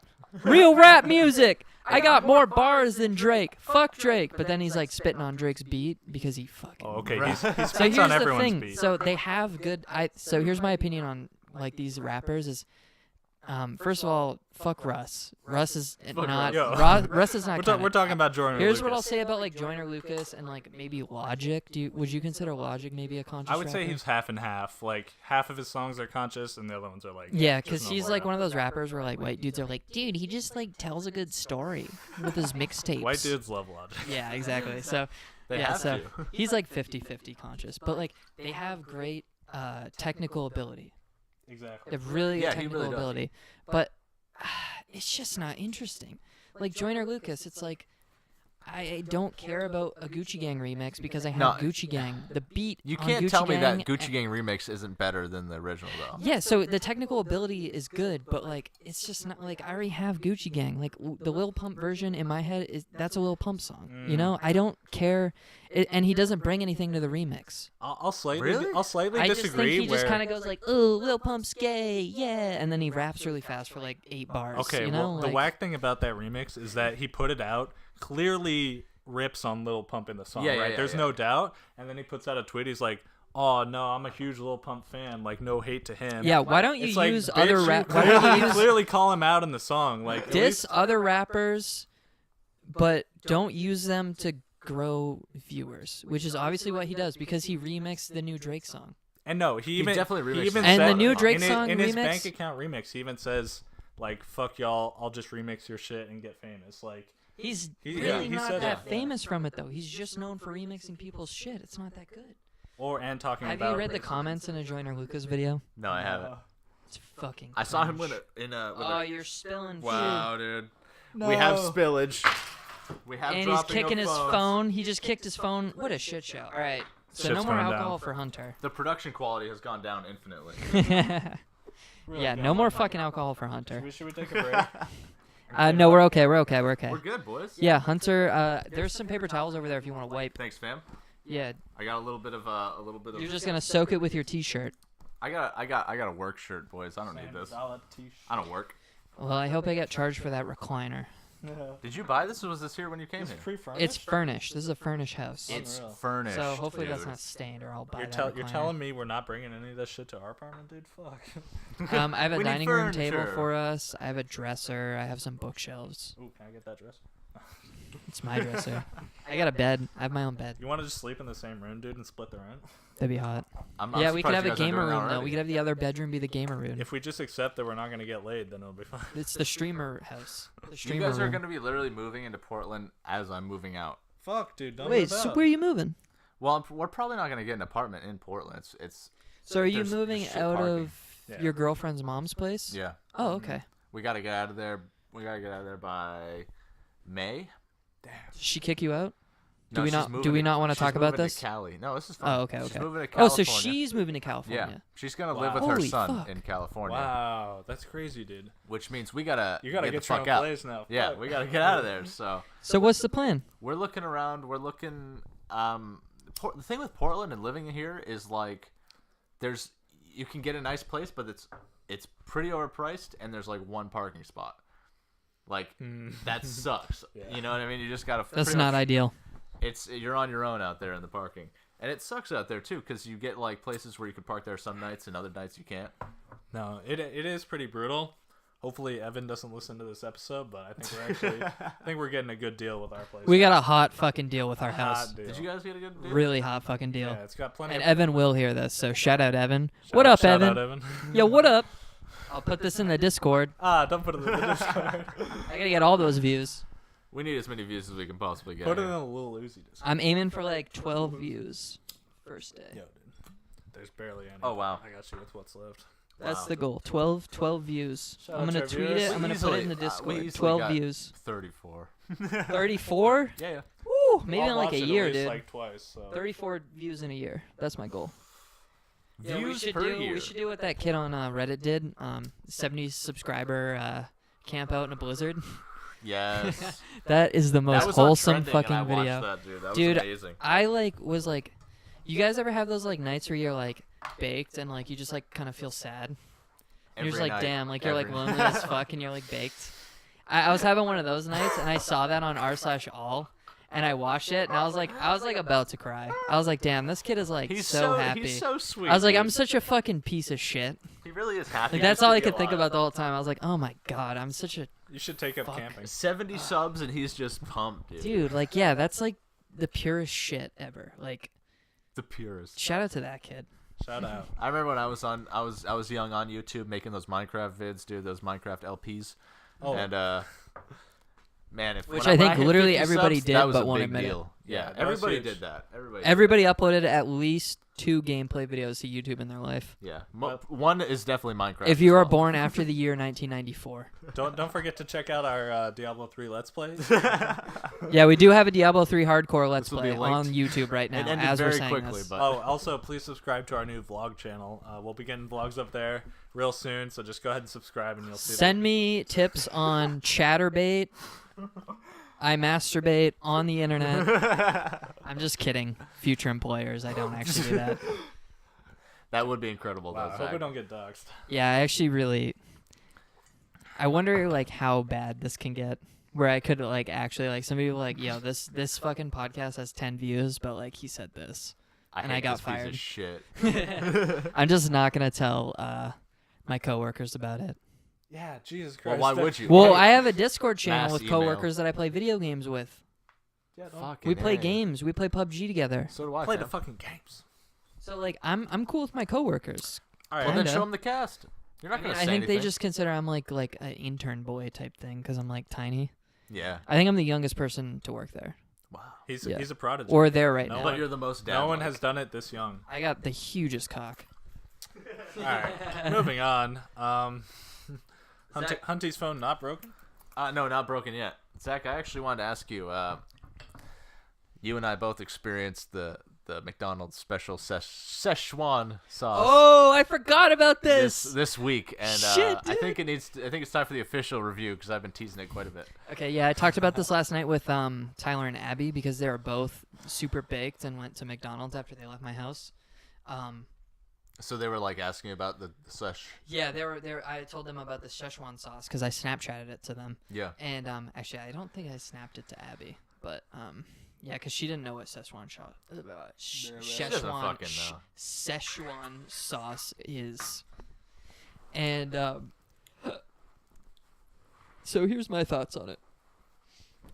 music. I got more bars than Drake. Fuck Drake. But then he's like spitting on Drake's beat because he fucking. Oh, okay. He So spits here's on the everyone's thing. beat. So they have good. So here's my opinion on like these rappers is, first of all, fuck Russ. Russ is not. Yo. Russ is not. We're talking about Joyner Here's Lucas. what I'll say about like Joyner Lucas and like maybe Logic. Would you consider Logic maybe a conscious? I would say rapper? he's half and half. Like half of his songs are conscious, and the other ones are like Yeah, just because he's normal like rap. one of those rappers where like white dudes are like, dude, he just like tells a good story with his mixtapes. White dudes love Logic. Yeah, exactly. So They yeah, have so to. he's like 50-50 conscious, but like they have great technical ability. Exactly. They have really Yeah, good he technical really does. ability, but it's just not interesting. Like Joyner Lucas, it's like I don't care about a Gucci Gang remix because I have No. Gucci Gang. The beat. You on can't Gucci tell me that Gang Gucci Gang remix isn't better than the original, though. Yeah, so the technical ability is good, but like it's just not like I already have Gucci Gang. Like the Lil Pump version in my head is that's a Lil Pump song. You know, I don't care, and he doesn't bring anything to the remix. I'll slightly Really? I'll slightly I just disagree. think he just where- kind of goes like, "Oh, Lil Pump's gay, yeah," and then he raps really fast for like 8 bars. Okay, you know, well, like, the whack thing about that remix is that he put it out, clearly rips on Lil Pump in the song, Yeah, yeah, right? yeah, There's yeah. no doubt. And then he puts out a tweet. He's like, "Oh no, I'm a huge Lil Pump fan. Like, no hate to him." Yeah, why don't you It's like, use bitch, other you rap? Why don't you use clearly call him out in the song? Like, at diss least- other rappers, but don't use them to grow viewers, which is obviously what he does because he remixed the new Drake song. And no, he even definitely remixed even it. And the said- new Drake in his, song in his remix? bank account remix, he even says like, "Fuck y'all, I'll just remix your shit and get famous." Like, He's He- really yeah, he not said that that. famous from it though. He's just known for remixing people's shit. It's not that good. and talking Have about. you read the comments in a Joyner Lucas video? No, I haven't. It's fucking. I saw him cringe. with a. Oh, you're spilling. Wow, dude. We have No. spillage. We have And he's dropping of kicking his phones. phone. He just kicked his phone. What a shit show. All right. So Shit's no more going alcohol down. for Hunter. The production quality has gone down infinitely. Yeah, no more fucking alcohol for Hunter. Should we take a break? No, we're okay. We're okay. We're okay. We're good, boys. Yeah, Hunter. There's some paper towels over there if you want to wipe. Thanks, fam. Yeah, I got a little bit of you're just gonna soak it with your T-shirt. I got a work shirt, boys. I don't need this. I don't work. Well, I hope I get charged for that recliner. Did you buy this, or was this here when you came It's here? pre-furnished. It's furnished. This is a furnished house. It's Unreal. furnished. So hopefully dude. that's not stained, or I'll buy You're, that. you're recliner. telling me we're not bringing any of this shit to our apartment, dude? Fuck. I have a We need dining room table furniture. for us. I have a dresser. I have some bookshelves. Ooh, can I get that dress? It's my dresser. I got a bed. I have my own bed. You want to just sleep in the same room, dude, and split the rent? That'd be hot. I'm Yeah, we could surprised have you a guys aren't gamer doing that room though. already. We could have the other bedroom be the gamer room. If we just accept that we're not gonna get laid, then it'll be fine. It's the streamer house. The You streamer guys are room. going to be literally moving into Portland as I'm moving out. Fuck, dude. Don't Wait, move so out. where are you moving? Well, we're probably not going to get an apartment in Portland. It's So are you there's moving shit out parking. of Yeah. your girlfriend's mom's place? yeah. Oh, okay. We got to get out of there. We got to get out of there by May. Damn. Did she kick you out? No, we she's not- moving do we not wanna she's talk about moving this? To Cali. No, this is fine. Oh, okay, She's okay. moving to Oh, California. so she's moving to California. Yeah, she's gonna Wow. live with her Holy son fuck. in California. Wow, that's crazy, dude. Which means we gotta You gotta get get the your fuck own out. place now. Yeah, Fuck. we gotta get out of there. So So what's the plan? we're looking around. We're looking. The thing with Portland and living here is like, you can get a nice place, but it's pretty overpriced, and there's like one parking spot. Like that sucks. Yeah. You know what I mean? You just gotta. That's pretty not much- ideal. You're on your own out there in the parking, and it sucks out there too because you get like places where you can park there some nights and other nights you can't. No, it is pretty brutal. Hopefully Evan doesn't listen to this episode, but I think we're getting a good deal with our place. We got a hot fucking deal with our house. Hot deal. Did you guys get a good deal? Really hot fucking deal. Yeah, it's got plenty. And of Evan will hear this, so shout out Evan. Shout What out- up, shout Evan? out, Evan. Yo, what up? I'll put this in the Discord. Don't put it in the Discord. I gotta get all those views. We need as many views as we can possibly get. Put it in here. a little Uzi Discord. I'm aiming for like 12 views first day. Yo, dude. There's barely any. Oh, wow. I got you with what's left. That's Wow. the goal. 12 views. Shout I'm out gonna to our tweet viewers. it. I'm gonna put it in the We Discord. easily 12 got views. 34. 34? Yeah. Woo! Maybe I'll in like watch a it at year, least, dude. Like twice. So. 34 views in a year. That's my goal. Yeah, we Views should per do. year. We should do what that kid on Reddit did. 70 subscriber camp out in a blizzard. Yes. That is the That most was on wholesome trending, and fucking I watched video. That, dude. That was Dude, amazing. I was like, you guys ever have those like nights where you're like baked and like you just like kind of feel sad? You're just Every like, night, damn, like you're like every- lonely as fuck and you're like baked. I was having one of those nights and I saw that on r/all and I watched it and I was like about to cry. I was like, damn, this kid is like He's so happy. He's so sweet. I was like, dude. I'm such a fucking piece of shit. He really is happy. Like that's just to all I be could think alive. about the whole time. I was like, oh my god, I'm such a You should take up Fuck. camping. 70 subs and he's just pumped, dude. dude. Like, yeah, that's like the purest shit ever. Like, The purest. shout out to that kid. Shout out. I remember when I was young on YouTube making those Minecraft vids, dude, those Minecraft LPs. Oh, And man, if Which when I when think hit literally 50 everybody subs, did, that was but a won't big admit it. deal. Yeah, Yeah, that was everybody huge. did that. Everybody uploaded at least 2 gameplay videos to YouTube in their life. Yeah, one is definitely Minecraft. If you as are well. born after the year 1994. don't forget to check out our Diablo 3 Let's Plays. Yeah, we do have a Diablo 3 hardcore Let's This will be Play linked. on YouTube right now It ended as we're very saying quickly, this. but Oh, also please subscribe to our new vlog channel. We'll be getting vlogs up there real soon, so just go ahead and subscribe and you'll see. Send me tips on chatterbait. I masturbate on the internet. I'm just kidding. Future employers, I don't actually do that. that would be incredible. Wow, I though, hope we Zach. don't get doxxed. Yeah, I actually really. I wonder like how bad this can get. Where I could like actually like some people like, yo, this fucking podcast has 10 views, but like he said this. and I hate got this piece fired. of shit. I'm just not gonna tell my coworkers about it. Yeah, Jesus Well, Christ. why that- would you? Well, Hey, I have a Discord channel mass with email. coworkers that I play video games with. Yeah, don't fucking We play A. games. We play PUBG together. So do I. play fam. the fucking games. So like I'm cool with my coworkers. All Well, right. then Kinda. show them the cast. You're not I, gonna mean, say I think anything. they just consider I'm like an intern boy type thing because I'm like tiny. Yeah. I think I'm the youngest person to work there Wow. He's Yeah. he's a prodigy. or there right No now. But you're the most no one dad-like. has done it this young. I got the hugest cock. All right, moving on. Zach- Hunty's phone not broken. No, not broken yet. Zach, I actually wanted to ask you. You and I both experienced the McDonald's special Szechuan sauce Oh, I forgot about this week, and Shit, I think I think it's time for the official review because I've been teasing it quite a bit. Okay, yeah, I talked about this last night with Tyler and Abby because they were both super baked and went to McDonald's after they left my house. So they were like asking about the sesh. Yeah, they were. I told them about the Szechuan sauce because I Snapchatted it to them. Yeah. And actually, I don't think I snapped it to Abby, but yeah, because she didn't know what Szechuan Szechuan sauce is. And so here's my thoughts on it.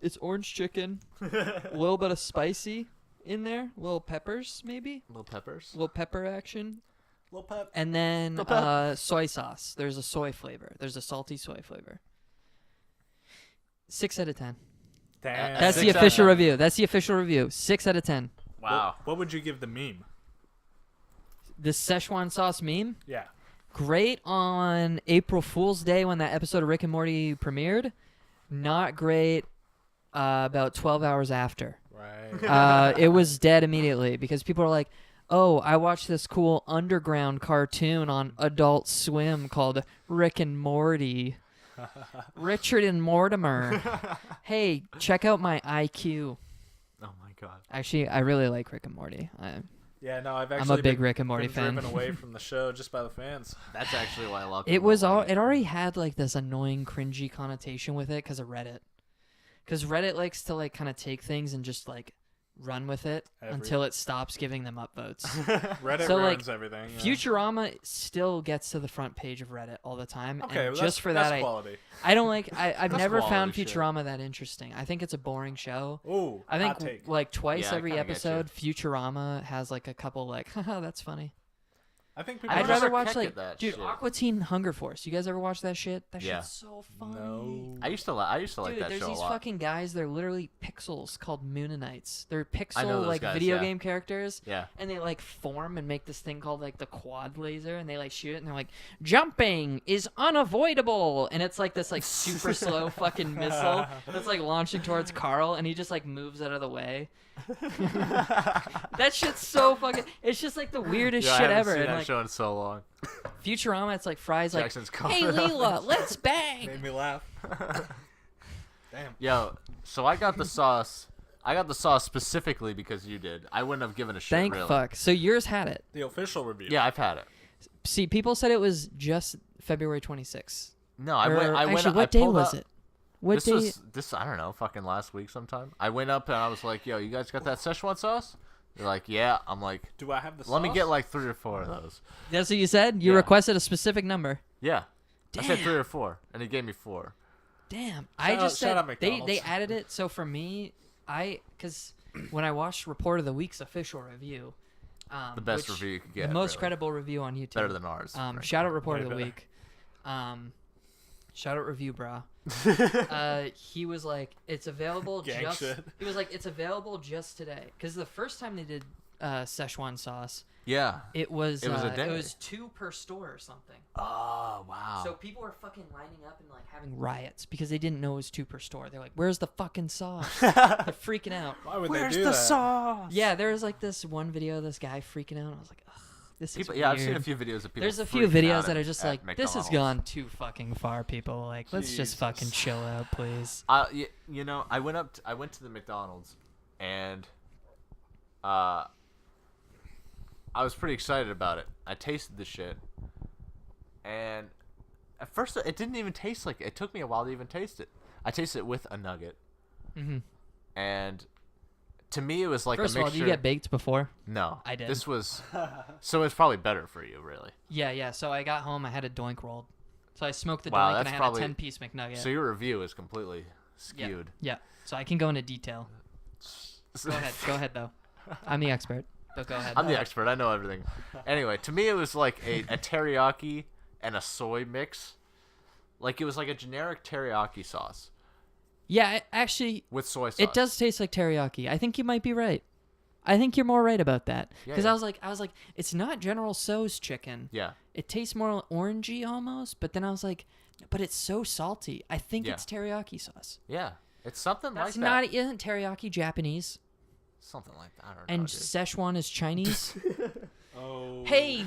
It's orange chicken, a little bit of spicy in there, little peppers maybe, Little peppers. little pepper action. Little pep. And then soy sauce. There's a soy flavor. There's a salty soy flavor. 6 out of 10. Damn. That's the official review. That's the official review. 6 out of 10. Wow. What would you give the meme? The Szechuan sauce meme. Yeah. Great on April Fool's Day when that episode of Rick and Morty premiered. Not great about 12 hours after. Right. It was dead immediately because people are like, oh, I watched this cool underground cartoon on Adult Swim called Rick and Morty. Richard and Mortimer. Hey, check out my IQ. Oh my god. Actually, I really like Rick and Morty. Yeah, no, I'm a big Rick and Morty fan. Driven away from the show just by the fans. That's actually why I love It already had like this annoying, cringy connotation with it because of Reddit. Because Reddit likes to like kind of take things and just like run with it until it stops giving them upvotes. Reddit So, ruins like, everything. Yeah. Futurama still gets to the front page of Reddit all the time. Okay, and well, just for that, quality. I don't like. I've That's never found quality shit. Futurama that interesting. I think it's a boring show. Ooh, I hot think take. like twice Yeah, I every kinda get episode, Futurama has like a couple like, haha, that's funny. I think people. I'd never rather kept watch at like, that dude, shit. Aqua Teen Hunger Force. You guys ever watch that shit? That Yeah. shit's so funny. No. I used to like Dude, that there's show a these lot. fucking guys. They're literally pixels called Moonanites. They're I know pixel those like guys, video yeah. game characters. Yeah. And they like form and make this thing called like the quad laser, and they like shoot it, and they're like, jumping is unavoidable, and it's like this like super slow fucking missile that's like launching towards Carl, and he just like moves out of the way. That shit's so fucking. It's just like the weirdest I shit haven't ever. seen And that like show in so long. Futurama, it's like Fry's like, Jackson's hey coughing up. Leela, let's bang. Made me laugh. Damn. Yo, so I got the sauce. I got the sauce specifically because you did. I wouldn't have given a shit. Thank really. fuck. So yours had it. The official review. Yeah, I've had it. See, people said it was just February 26th. No, I Or, went. actually, I what day pulled was up- it? What this day? was this. I don't know. Fucking last week sometime. I went up and I was like, "Yo, you guys got that Szechuan sauce?" They're like, "Yeah." I'm like, Do I have the? "Let me sauce? get like 3 or 4 of those." That's what you said? You Yeah. requested a specific number. Yeah. I said Damn. 3 or 4, and he gave me 4. Damn. I Shout just out said they McDonald's. added it. So for me, because when I watched Report of the Week's official review, The best which- review you could get. the most really. credible review on YouTube. Better than ours. frankly. Shout out Report Way of the better. Week. Shout out Review Bra. He was like, it's available Gang just. shit. He was like, it's available just today. Because the first time they did Szechuan sauce, Yeah. it was It was a day. it was 2 per store or something. Oh wow. So people were fucking lining up and like having riots because they didn't know it was 2 per store. They're like, "Where's the fucking sauce?" They're freaking out. Why would Where's they do the that? sauce? Yeah, there was like this one video of this guy freaking out. I was like, "Ugh, this is People, weird." yeah, I've seen a few videos of people. There's a few freaking videos out that at- are just at like, "This has McDonald's. gone too fucking far, people. Like, let's just Jesus. fucking chill out, please." You know, I went to the McDonald's, and I was pretty excited about it. I tasted the shit, and at first it didn't even taste like it. It took me a while to even taste it. I tasted it with a nugget, Mm-hmm. and to me it was like First a of all, mixture. do you get baked before? No, I did. This was so it's probably better for you, really. Yeah. So I got home, I had a doink rolled. So I smoked the Wow, doink and that's I had probably- a 10-piece McNugget. So your review is completely skewed. Yeah. So I can go into detail. Go ahead though. I'm the expert. But go ahead. I'm the expert. I know everything. Anyway, to me, it was like a teriyaki and a soy mix. Like, it was like a generic teriyaki sauce Yeah, actually, with soy sauce. it does taste like teriyaki. I think you might be right. I think you're more right about that. Yeah, Because yeah. I was like, it's not General Tso's chicken. Yeah. It tastes more orangey almost. But then I was like, but it's so salty. I think Yeah. it's teriyaki sauce. Yeah. It's something That's like not. that. Isn't teriyaki Japanese? Something like that. I don't know. And dude. Szechuan is Chinese. Oh. Hey,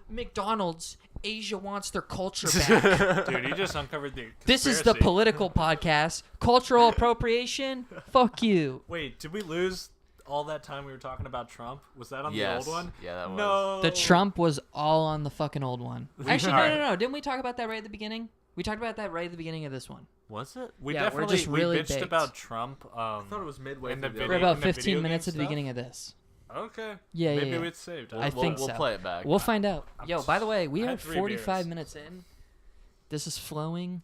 McDonald's, Asia wants their culture back. Dude, you just uncovered the. This is the conspiracy. political podcast. Cultural appropriation? Fuck you. Wait, did we lose all that time we were talking about Trump? Was that on Yes. the old one? Yeah, that was. No. The Trump was all on the fucking old one. Actually, Alright. no. Didn't we talk about that right at the beginning? We talked about that right at the beginning of this one. Was it? We Yeah, we're definitely just really we bitched baked. about Trump. I thought it was midway in the through the We're video- about in the 15 video minutes game at the stuff? beginning of this. Okay. Yeah, Maybe yeah. it's saved. I think we'll so. play it back. We'll find out. Yo, by the way, we I are had 3 45 beers. minutes in. This is flowing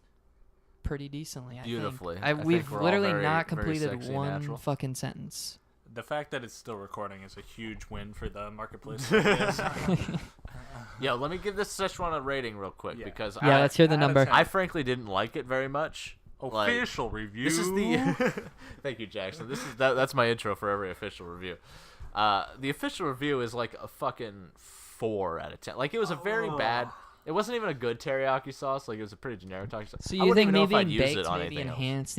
pretty decently, I Beautifully. think. I think We've we're all literally very- not very completed sexy and one natural. fucking sentence. The fact that it's still recording is a huge win for the marketplace. Yes. Yo, let me give this Szechuan a rating real quick Yeah. because Yeah, let's hear the out of number. 10. I frankly didn't like it very much. Like, Official review. this is the. Thank you, Jackson. That's my intro for every official review. The official review is like a fucking 4 out of 10. Like it was a very bad. It wasn't even a good teriyaki sauce. Like it was a pretty generic teriyaki sauce. So I you wouldn't think even know me if I'd being use it baked on maybe anything else. enhance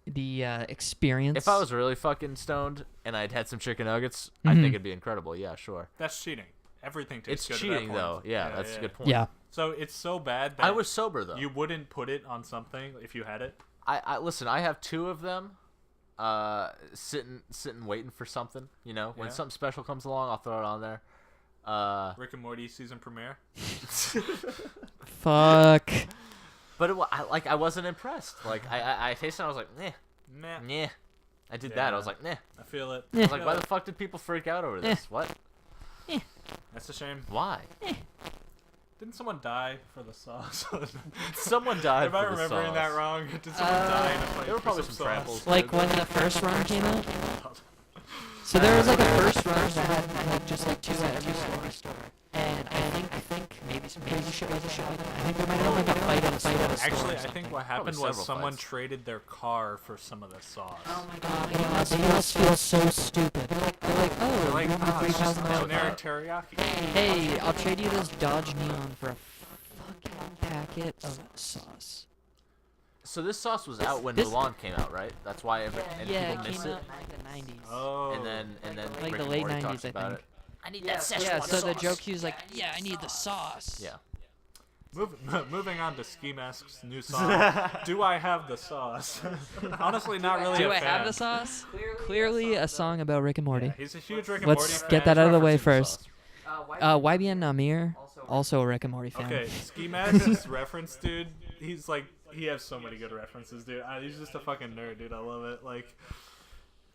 the experience? If I was really fucking stoned and I'd had some chicken nuggets, I think it'd be incredible. Yeah, sure. That's cheating. Everything It's tastes good. cheating at that though. point. Yeah, that's a good point. Yeah. So it's so bad that I was sober though. you wouldn't put it on something if you had it. I listen. I have 2 of them, sitting waiting for something. You know, when Yeah. something special comes along, I'll throw it on there. Rick and Morty season premiere. Fuck. But I wasn't impressed. Like I tasted it, I was like, Meh. nah. I did that. I was Yeah. like, nah. I feel it. I was like, why the fuck did people freak out over this? What? That's a shame. Why? Didn't someone die for the sauce? Someone died. Am I for the remembering sauce. that wrong? Did someone die in a fight There were for probably some some sauce? tramples. Like when the first run came out? So there was like a first run that had like just like 2 at every store. And I think maybe shit was a shit like that. I think there might have been like a fight at a store. Actually, I think what happened was several someone fights. traded their car for some of the sauce. Oh my god, they must feel so stupid. They're like, oh, They're like, you want "Ah, it's just $3,000 generic teriyaki. Hey, I'll trade you this Dodge Neon for a fucking packet of sauce. So this sauce was out when This- Mulan came out, right? That's why and Yeah, people it miss came it. out in like the 90s. Oh. And then Like Rick the and late Morty 90s, talks I about think. it. I need that Yeah, so the joke he was like, yeah, I need the sauce. Yeah. Moving on to Ski Mask's new song. Do I have the sauce? Honestly, not really Do a I fan. have the sauce? Clearly a song about Rick and Morty. Yeah, he's a huge Rick and Morty Let's fan. get that out of the way Referencing first. sauce. YBN Namir, also a Rick and Morty fan. Okay, Ski Mask's reference, dude. He's like, he has so many good references, dude. He's just a fucking nerd, dude. I love it. Like,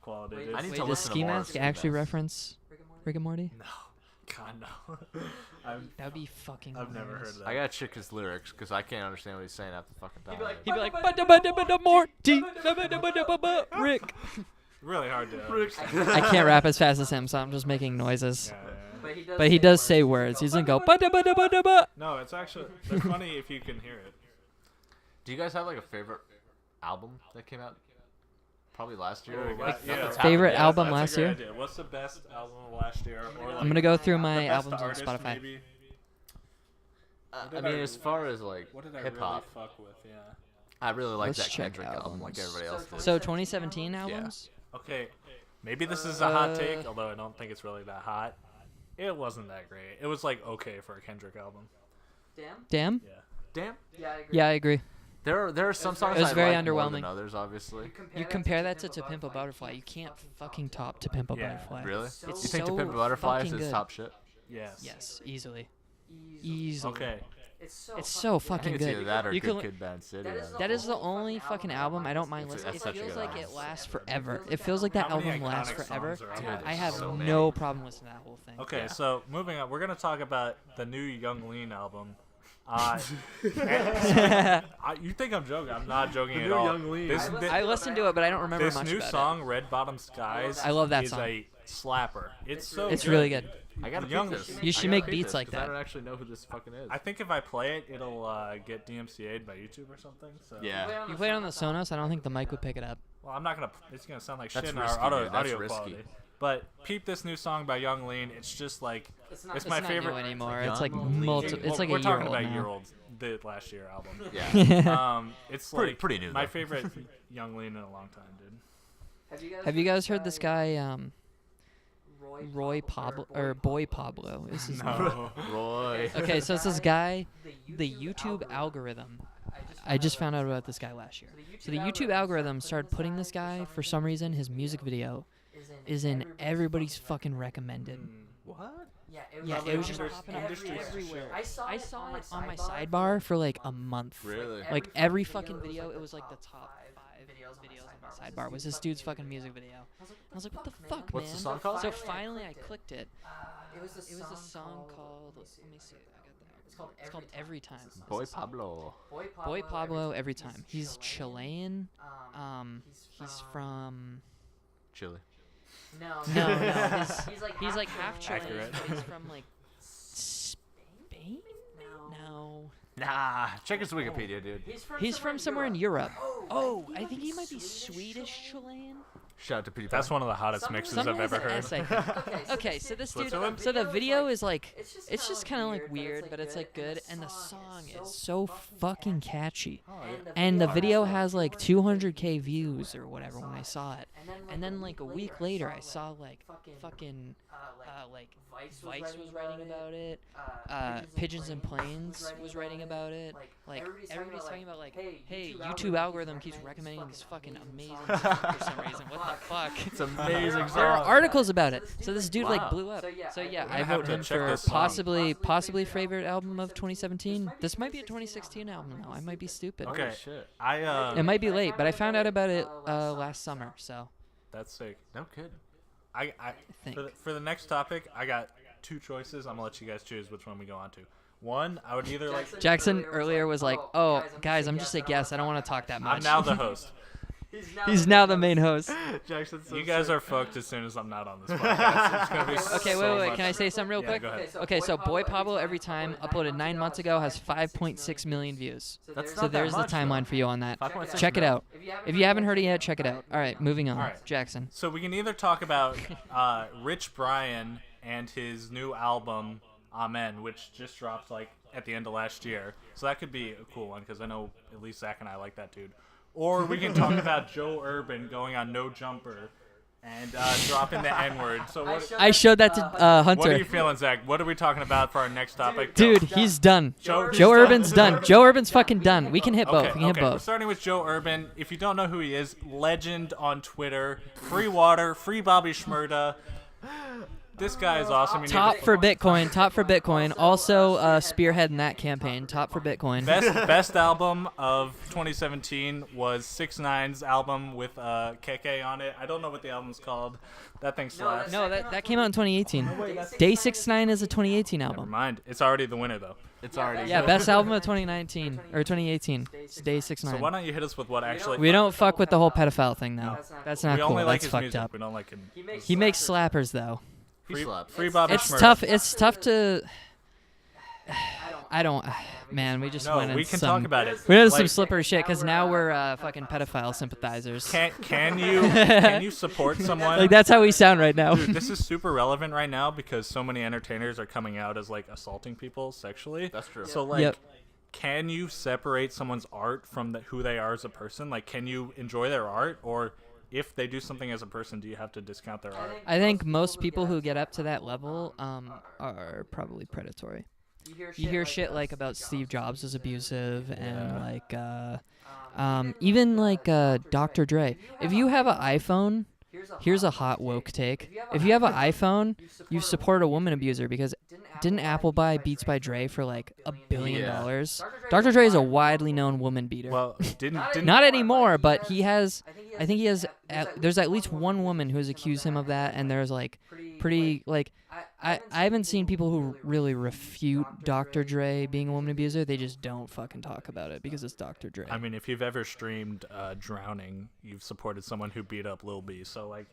quality, dude. I need Wait, to does listen to Ski more of Mask Ski actually Mask. reference Rick and Morty? No, God no. That would be fucking I've never heard hilarious. that. I gotta check his lyrics because I can't understand what he's saying half the fucking time. He'd be like, "Ba-da-ba-da-ba-da, Morty, ba-da-ba-da-ba-ba, Rick." Really hard to understand. I can't rap as fast as him, so I'm just making noises. Yeah, yeah, yeah. But he does say words. He's gonna go, "Ba-da-ba-da-ba-da-ba." No, it's actually they're funny if you can hear it. Do you guys have like a favorite album that came out? Probably last year. Oh, I guess. yeah. Nothing's Favorite happened yet. album That's a last great year? idea. What's the best album of last year? Or like I'm gonna go through the my best albums on artist, Spotify. Maybe? I mean, as far as like What did I hip hop, really fuck with? Yeah. I really like Let's that check Kendrick album, like albums. everybody else did. So 2017 albums. Okay, maybe this is a hot take, although I don't think it's really that hot. It wasn't that great. It was like okay for a Kendrick album. Damn. Yeah. Damn. Yeah, I agree. There are some songs It was I very like more than underwhelming. others, obviously. You compare that to Pimp a Butterfly, you can't fucking top To Pimp a Yeah. Butterfly. Really? It's You think so To Pimp a Butterfly is fucking his good. top shit? Yes. Yes, easily. Easily. Okay. It's It's so I think fucking it's either good. that or You Good can- Kid, Bad City. That is the only fucking album I don't mind It's- listening. that's It such a feels good like album. it lasts forever. It feels like that How many album lasts iconic forever. songs are on Dude, there? I have so no many. problem listening to that whole thing. Okay, Yeah. so moving on, we're gonna talk about the new Young Lean album. You think I'm joking? I'm not joking at new all. Young Lean. I listened to it, but I don't remember This much new about song, Red Bottom Skies, I love that is song. a slapper. It's so It's good. really good. I gotta Young- peep this. You should I make gotta peep beats this, like 'cause I that. don't actually know who this fucking is. I think if I play it, it'll get DMCA'd by YouTube or something. So. Yeah. You play it on the Sonos, I don't think the mic would pick it up. Well, I'm not gonna. It's gonna sound like That's shit in risky, our dude. That's audio risky. quality. But peep this new song by Young Lean. It's just like it's It's my not favorite new anymore. Young It's like Lean. multi. It's like we're a year talking old about now. year-olds. The last year album. Yeah. It's Pretty- like pretty new, my though. favorite Young Lean in a long time, dude. Have you guys heard this guy, Roy Pablo or Boy Pablo? Is his name. No. Roy. Okay, so it's this guy, the YouTube algorithm. I just found out about this guy last year. So the YouTube algorithm started putting this guy, for some reason, his music video is in everybody's fucking recommended. What? Yeah, Yeah, Probably it was just indus- popping up industry everywhere. I saw it on my sidebar for like a month. Really? Like every fucking video, it was like the top 5 videos on my sidebar was this dude's fucking music video. I was like, what the fuck, What's man? the song called? So finally I clicked it. It was It was a song called. Let me see. I got that. It's called Every Time. Boy Pablo. Boy Pablo Every Time. He's Chilean. He's from. Chile. No. He's like half Chilean, Accurate. but he's from like Spain. No. Nah, check his Wikipedia, dude. He's from somewhere in Europe. Oh, I think he might be Swedish Chilean. Shout out to PewDiePie. That's one of the hottest mixes I've Something ever with an heard. S, I think. Okay, so this dude. Switzerland? So the video is like, it's just kind of like weird, but it's like good, and the song is so fucking catchy. And the video has like 200K views or whatever when I saw it. And then like a week later, I saw like fucking like Vice was writing about it. Pigeons and Planes was writing about it. Like everybody's talking about like, hey, YouTube algorithm keeps recommending these fucking amazing songs for some reason. What the fuck? It's amazing There are song. articles about it. So this dude Wow. like blew up. So yeah, I have vote to him check for this song. possibly favorite album of 2017. This might be a 2016 album though. I might be stupid. Okay, shit. It might be late, but I found out about it last summer. So that's sick. No kid. I think. for the next topic, I got 2 choices. I'm gonna let you guys choose which one we go on to. One, I would either like. Jackson earlier was like, "Oh, guys, I'm just a guest. I don't want to talk that much." I'm now the host. He's now the main host. Jackson's You guys are fucked as soon as I'm not on this podcast. It's gonna be Okay, so wait. much- Can I say something real Yeah, quick? go ahead. Okay, so Boy Pablo Every Time uploaded 9 months ago has 5.6 million views. That's So not that there's the much, though. timeline for you on that. 5.6 Check it mil. out. If you haven't heard it yet, check it out. All right, moving on. All right. Jackson. So we can either talk about Rich Brian and his new album Amen, which just dropped like at the end of last year. So that could be a cool one because I know at least Zach and I like that dude. Or we can talk about Joe Urban going on No Jumper and dropping the N-word. So what I showed that to what are Hunter. you feeling, Zach? What are we talking about for our next topic? Dude, he's done. Joe Urban's done. Joe Urban's fucking done. We can hit both. Okay, We can hit okay. We're both. starting with Joe Urban. If you don't know who he is, legend on Twitter. Free water, free Bobby Shmurda. This guy is awesome. You need Top to- for Bitcoin. Top for Bitcoin. Also spearheading that campaign. Top for Bitcoin. Best album of 2017 was 6ix9ine's album with KK on it. I don't know what the album's called. That thing slaps. No, that came out in 2018. Day 6ix9ine is a 2018 Never album. mind. It's already the winner though. It's already. Yeah, best album of 2019 or 2018. It's Day So 6ix9ine. why don't you hit us with what actually? We don't fuck with the whole pedophile thing though. That's not we cool. only like That's his fucked music. up. We don't like him. He makes slappers though. He slaps. Free Bobby It's Shmurda. tough. It's tough to. I don't. Man, we just No, went we into can some. talk about it. We went into some Like, slippery shit because now we're fucking pedophile sympathizers. Can you support someone? Like that's how we sound right now. Dude, this is super relevant right now because so many entertainers are coming out as like assaulting people sexually. That's true. So like, Yep. can you separate someone's art from who they are as a person? Like, can you enjoy their art, or if they do something as a person, do you have to discount their art? I think most people who get up to that level are probably predatory. You hear shit like about Steve Jobs is abusive and like even like Dr. Dre. If you have an iPhone, here's a hot woke take. If you have an iPhone, you support a woman abuser because didn't Apple buy Beats by Dre for like $1 billion? Yeah. Dr. Dre is a widely known woman beater. Well, didn't Not anymore, but he has. I think he has. There's at least one woman who has accused him of that, and there's like pretty like. I haven't seen people who really refute Dr. Dre being a woman abuser. They just don't fucking talk about it because it's Dr. Dre. I mean, if you've ever streamed Drowning, you've supported someone who beat up Lil B. So like,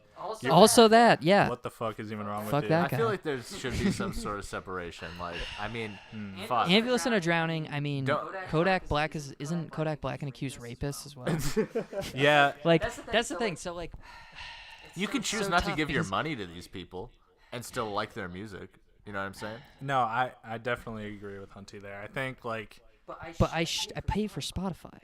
Also that, yeah. what the fuck is even wrong Fuck with you? that I feel guy. like there should be some sort of separation. Like, I mean, fuck. And if you listen to Drowning, I mean, Don't- Kodak Black isn't Kodak Black an accused rapist as well? Yeah, Like that's the thing. So like, You can choose so not to tough give your because- money to these people and still like their music. You know what I'm saying? no, I definitely agree with Hunty there. I think like but I pay for Spotify.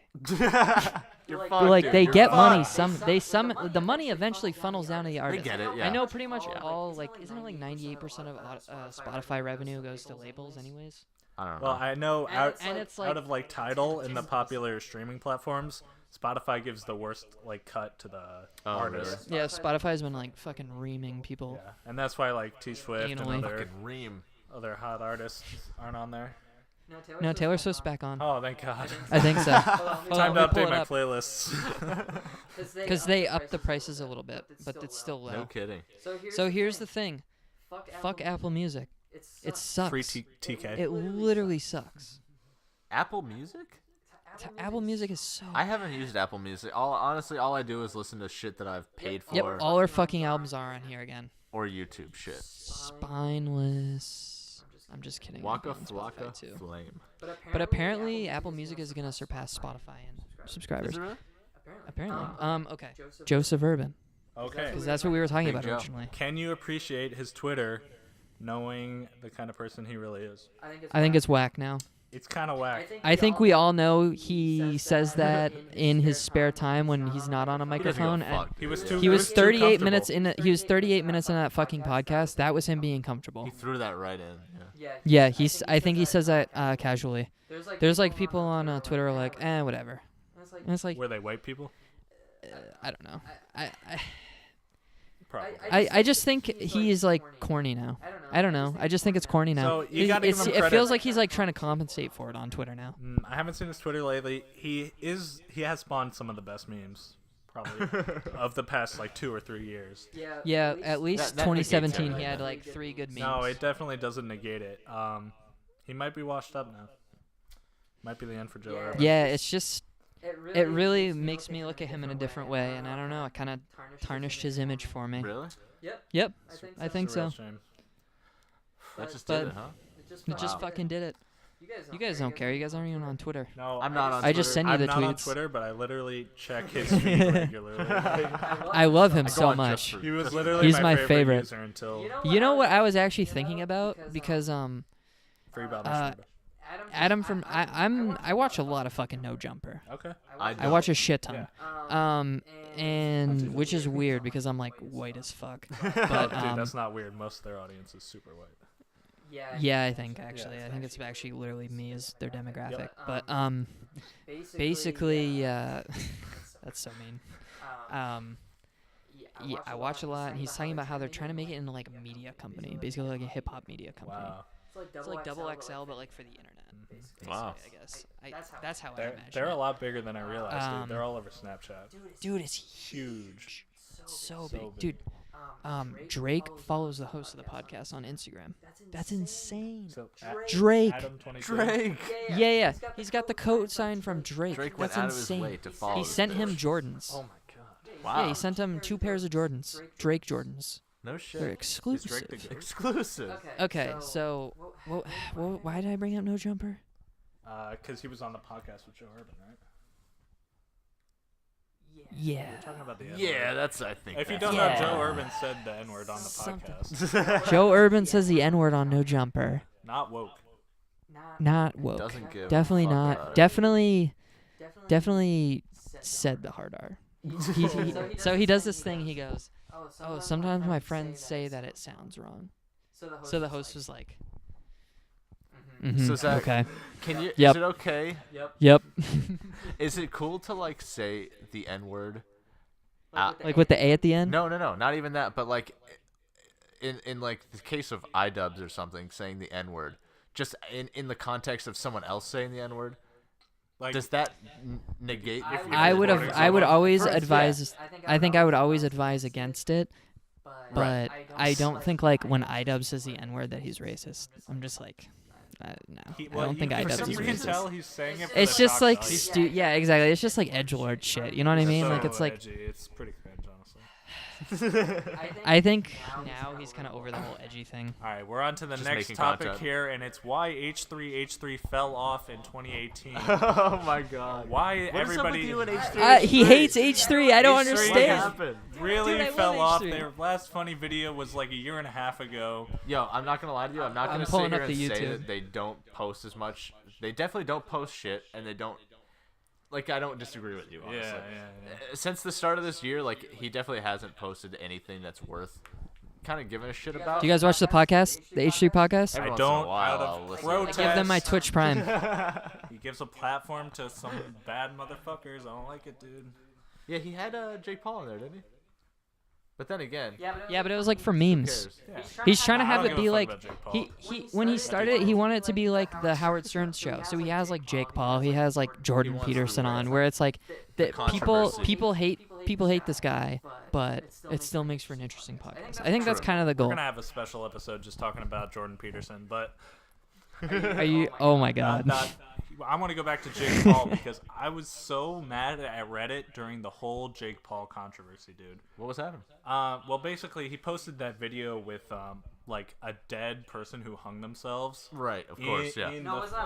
You're Like dude. they You're get money. fucked. The money eventually funnels down to the They artist. get it, yeah. I know pretty much all like isn't it like 98% of Spotify revenue goes to labels anyways? I don't know. well, I know And it's out like- of like Tidal and the popular streaming platforms, Spotify gives the worst like cut to the artist. really? Yeah, Spotify's been like fucking reaming people. Yeah, and that's why like T Swift and Anally. other hot artists aren't on there. No, Taylor Swift's back on. Oh, thank God. I think so. Hold Time on, to let me pull update it my up. playlists. Because they upped the prices a little bit, but it's still low. No kidding. So here's the thing. Fuck Apple Music. It sucks. Free TK. It literally sucks. Apple Music? Apple Music is so... I haven't used Apple Music. Honestly, all I do is listen to shit that I've paid for. Yep, all our fucking albums are on here again. Or YouTube shit. Spineless. I'm just kidding. Waka We're on Spotify Flocka too. Flame. But apparently, Apple Music is gonna surpass Spotify in subscribers. Is it really? Apparently. Okay. Joseph Urban. Okay. Because that's what we were talking Big about Joe. originally. Can you appreciate his Twitter, knowing the kind of person he really is? I think it's whack now. It's kind of whack. I think we all know he says that in his spare time when he's not on a microphone. And He was too. he was too 38 minutes comfortable. in. He was 38 minutes in that fucking podcast. That was him being comfortable. He threw that right in. Yeah. Yeah, I think he says that casually. There's like people on Twitter like, whatever. And it's like, Were they white people? I don't know. Probably. I just think he is like corny now. I don't know. I just think it's corny now. So you gotta give him It credit. feels like he's like trying to compensate for it on Twitter now. I haven't seen his Twitter lately. He has spawned some of the best memes, probably, of the past like 2 or 3 years. Yeah, at least that negates 2017 he everything. had like 3 good memes. No, it definitely doesn't negate it. He might be washed up now. Might be the end for Joe Urban. Yeah, it's just it really makes me look at him in a different way, and I don't know. It kind of tarnished his image for me. Really? Yep, I think It's a real so. shame. That just But- did it, huh? It just fucking did it. You guys don't care. You guys aren't even on Twitter. No, I'm not on I just Twitter. send you I'm the not on tweets. Twitter, but I literally check his feed regularly. I love him I go so on much. just for- He was literally He's my favorite. user until You know what I was actually thinking about because Free Bowden Adam from I watch a lot of fucking No Jumper. Okay. I watch a shit ton. Yeah. And which is weird because I'm like white as fuck. But Dude, that's not weird. Most of their audience is super white. yeah, I think actually. I think it's actually literally me as their demographic. But basically that's so mean. Yeah, I watch a lot, and he's talking about how they're trying to make it into like a media company, basically like a hip hop media company. Wow. It's like double XL, but like for the internet. Basically, Wow. I guess. That's how I imagine. They're a it. lot bigger than I realized. Dude. They're all over Snapchat. Dude, it's Huge. so So big. big. Dude, Drake follows the host of the podcast on Instagram. That's insane. So, Drake. Adam 22. Drake. Yeah. He's got the code sign from Drake. Drake went That's out of insane. his way to follow He this sent him bitch. Jordans. Oh my god. Wow. Yeah, he sent him 2 pairs of Jordans. Drake Jordans. No shit. They're Is exclusive. Drake the goat? Exclusive. Okay, so why did I bring up No Jumper? Because he was on the podcast with Joe Urban, right? Yeah. We're talking about the N-word. Yeah, that's I think. If you that's- don't Yeah. know, Joe Urban said the N-word on the Something. podcast. Joe Urban says the N-word on No Jumper. Not woke. Not woke. Doesn't give a Definitely fuck not. about it. Definitely said the hard R. So he does this thing. He goes, "Oh, sometimes my friends say that it sounds wrong." So the host was like, So Zach, "Okay, Can you? Yep. Is it okay? yep." Is it cool to like say the N word? Like with the A at the end. No, not even that. But like, in like the case of iDubbbz or something, saying the N word, just in the context of someone else saying the N word, Like, does that negate? If you're I would recording always First, yeah. advise. I think I would always advise against it. But I don't think like when iDubbbz says the N word that he's racist. I'm just like, no. I don't think iDubbbz You is can racist. tell he's saying it. For It's the just shock like value. yeah, exactly. It's just like edgelord shit. You know what I mean? Like So it's like edgy. It's pretty cringe, honestly. I think now he's kind of over the whole edgy thing. All right, we're on to the Just next making topic content. here, and it's why H3H3 fell off in 2018. Oh my god. Why What is up with everybody you and H3? He hates H3. I don't H3 understand. happened? really Dude, I love fell off. H3. Their last funny video was like a year and a half ago. Yo, I'm not gonna lie to you. I'm not I'm gonna sit pulling here up and the say YouTube. that they don't post as much. They definitely don't post shit, and they don't. Like, I don't disagree with you, honestly. Yeah. Since the start of this year, like, he definitely hasn't posted anything that's worth kind of giving a shit about. Do you guys watch the podcast, the H3 podcast? Every I once in a don't. while, Out I'll of listen. I give them my Twitch Prime. You gives a platform to some bad motherfuckers. I don't like it, dude. Yeah, he had Jake Paul in there, didn't he? But then again, Yeah, but it was like for memes. Yeah. He's trying to I have don't it give a be fuck like about Jake Paul. he when he started it, he wanted it to be like the Howard Stern show. So he has like Jake Paul, he has like Jordan wants to Peterson be on, where it's like that controversy. people hate this guy, but it still makes for an interesting podcast. I think that's kind of the We're goal. gonna have a special episode just talking about Jordan Peterson, but Are you? Oh my God. I want to go back to Jake Paul because I was so mad at Reddit during the whole Jake Paul controversy, dude. what was happening? Well, basically, he posted that video with like a dead person who hung themselves. Right, of course, yeah.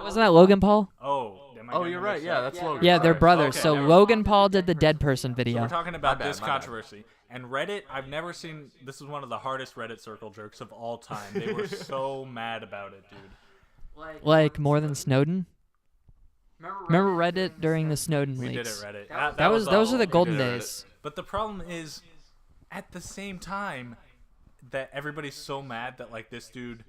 Wasn't that Logan Paul? Am I Oh, getting you're them right. mixed Yeah, up? that's Logan. Yeah, they're Sorry. brothers. Okay, So never Logan Paul did the dead person So video. we're talking about bad, this my bad. controversy. And Reddit, I've never seen. This is one of the hardest Reddit circle jerks of all time. They were so mad about it, dude. Like more than Snowden. Remember Reddit during the Snowden We did leaks? it, Reddit. That was those are the awful. golden We did it, Reddit. days. But the problem is, at the same time, that everybody's so mad that like this dude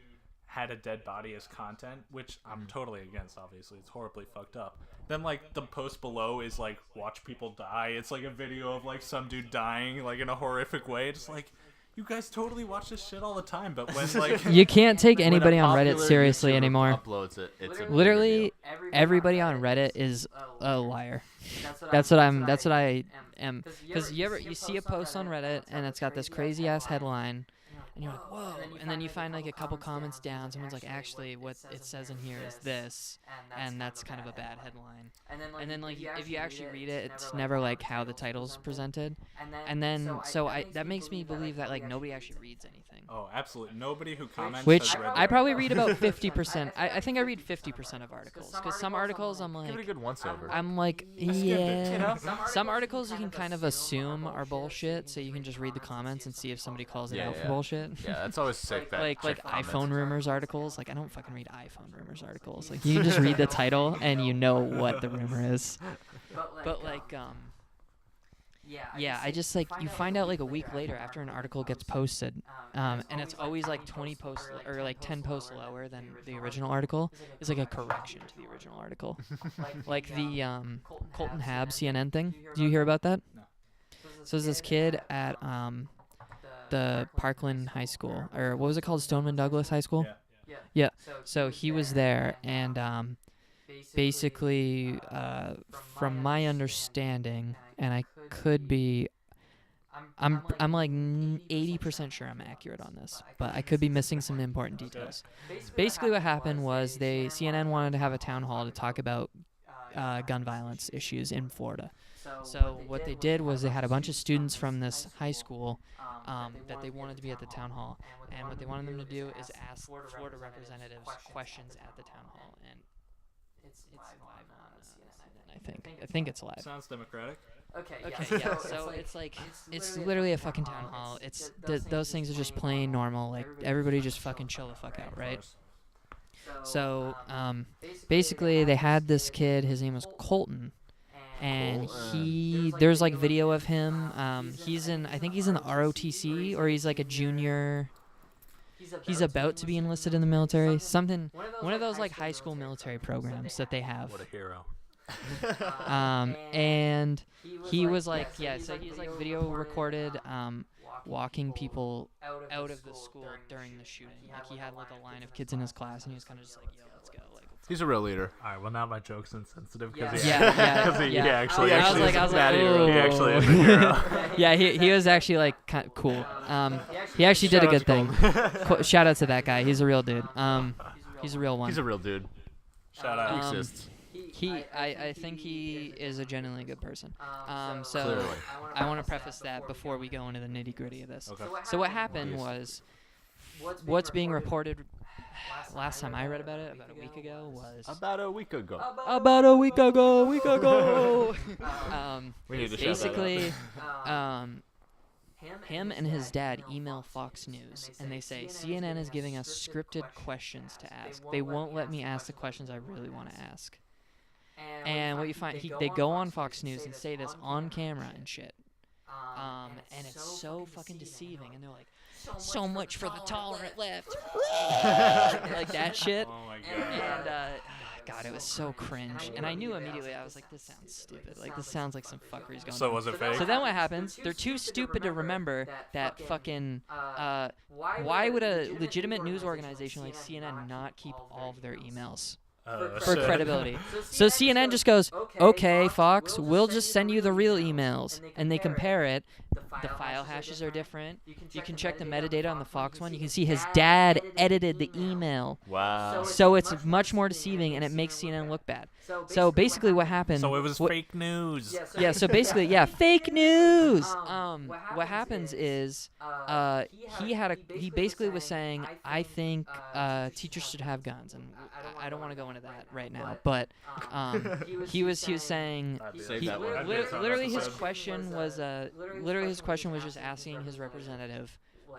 had a dead body as content, which I'm totally against. Obviously, it's horribly fucked up. Then like the post below is like, watch people die. It's like a video of like some dude dying like in a horrific way. It's like, you guys totally watch this shit all the time, but when like You can't take When a anybody on Reddit popular seriously YouTuber anymore. Uploads it. It's a big Literally, deal. everybody on Reddit is a liar. That's what I am. Because you see a post on Reddit and it's got this crazy ass headline, and you're like, whoa, and then you find like a couple comments down, someone's like, actually, what it says in here is this, and that's kind of a bad headline. And then like if you actually read it, it's never like how the title's presented. And then that makes me believe that like nobody actually reads anything. oh, absolutely nobody who comments. Which has read I the probably Reddit. read about 50%. I think I read 50% of articles, because some articles I'm Give it a like, good once-over. yeah. Some articles you can kind of assume are bullshit, so you can just read the comments and see if somebody calls it Yeah, out for yeah. bullshit. Yeah, that's always sick. That like check comments. iPhone rumors articles. Like I don't fucking read iPhone rumors articles. Like you can just read the title and you know what the rumor is. But like yeah, I just like you find out like a week later after an article gets posted, and it's always like 20 posts or like 10 posts lower than the original article. It's like a correction to the original article. Like the Colton Hab CNN thing. Do you hear about that? No. So there's this kid at the Parkland High School, or what was it called, Stoneman Douglas High School? Yeah. So he was there, and basically, from my understanding, and I could be, I'm like 80% sure I'm accurate on this, but I could be missing some important details. Basically, what happened was CNN wanted to have a town hall to talk about gun violence issues in Florida. So what they did was they had a bunch of students from this high school that they wanted to be at the town hall, and what they wanted them to do is ask Florida representatives questions at the town hall, and it's live on CNN, I think it's live. Sounds democratic. Okay, Yeah, so it's like it's literally a fucking town hall. It's those things are just plain normal. Like everybody just fucking chill the fuck out, right? So basically they had this kid. His name was Colton. And there's like video of him. I think he's in the ROTC, or he's like a junior. He's about to be enlisted in the military. One of those like high school military programs that they have. What a hero. And he was like, so he's like video recorded, walking people out of the school during the shooting. Like he had like a line of kids in his class, and he was kind of just like, yo, let's go. Like, He's a real leader. All right, well now my joke's insensitive because he actually I was like, he actually is a ooh. hero. Yeah, he was actually like kind of cool. He actually did a good thing. Shout out to that guy. He's a real dude. He's a real one. He's a real dude. Shout out. He exists. I think he is a genuinely good person. So Clearly. I want to preface that before we go into the nitty gritty of this. Okay. So what happened was, what's being reported last time I read about it about a week ago was About a week ago. We need to shout that out. basically him and his dad email Fox News, and they say CNN is giving us scripted questions to ask. They won't let me ask the questions I really want to ask. And what you find, they go on Fox News and say this on camera and shit. And it's so fucking deceiving. And they're like, so much for the tolerant left. Like that shit. Oh my god. And God, it was so cringe. And I knew immediately, I was like, this sounds stupid. Like, this sounds like some fuckery's going So on. was it fake? So then what happens? They're too stupid to remember that fucking, why would a legitimate news organization like CNN not keep all of their emails? For Shit. credibility. So CNN just goes, okay, Fox, we'll just send you the real emails. And they compare it. The file hashes are different. You can check the metadata on the Fox one. You can see his dad edited the email. Wow. So it's much more deceiving, and it makes CNN look bad. So basically what happened... So it was fake news. Yeah, so basically, yeah, fake news. What happens is he basically was saying, I think teachers should have guns, and I don't want to go into that right now, but he was saying literally his question was just asking his representative,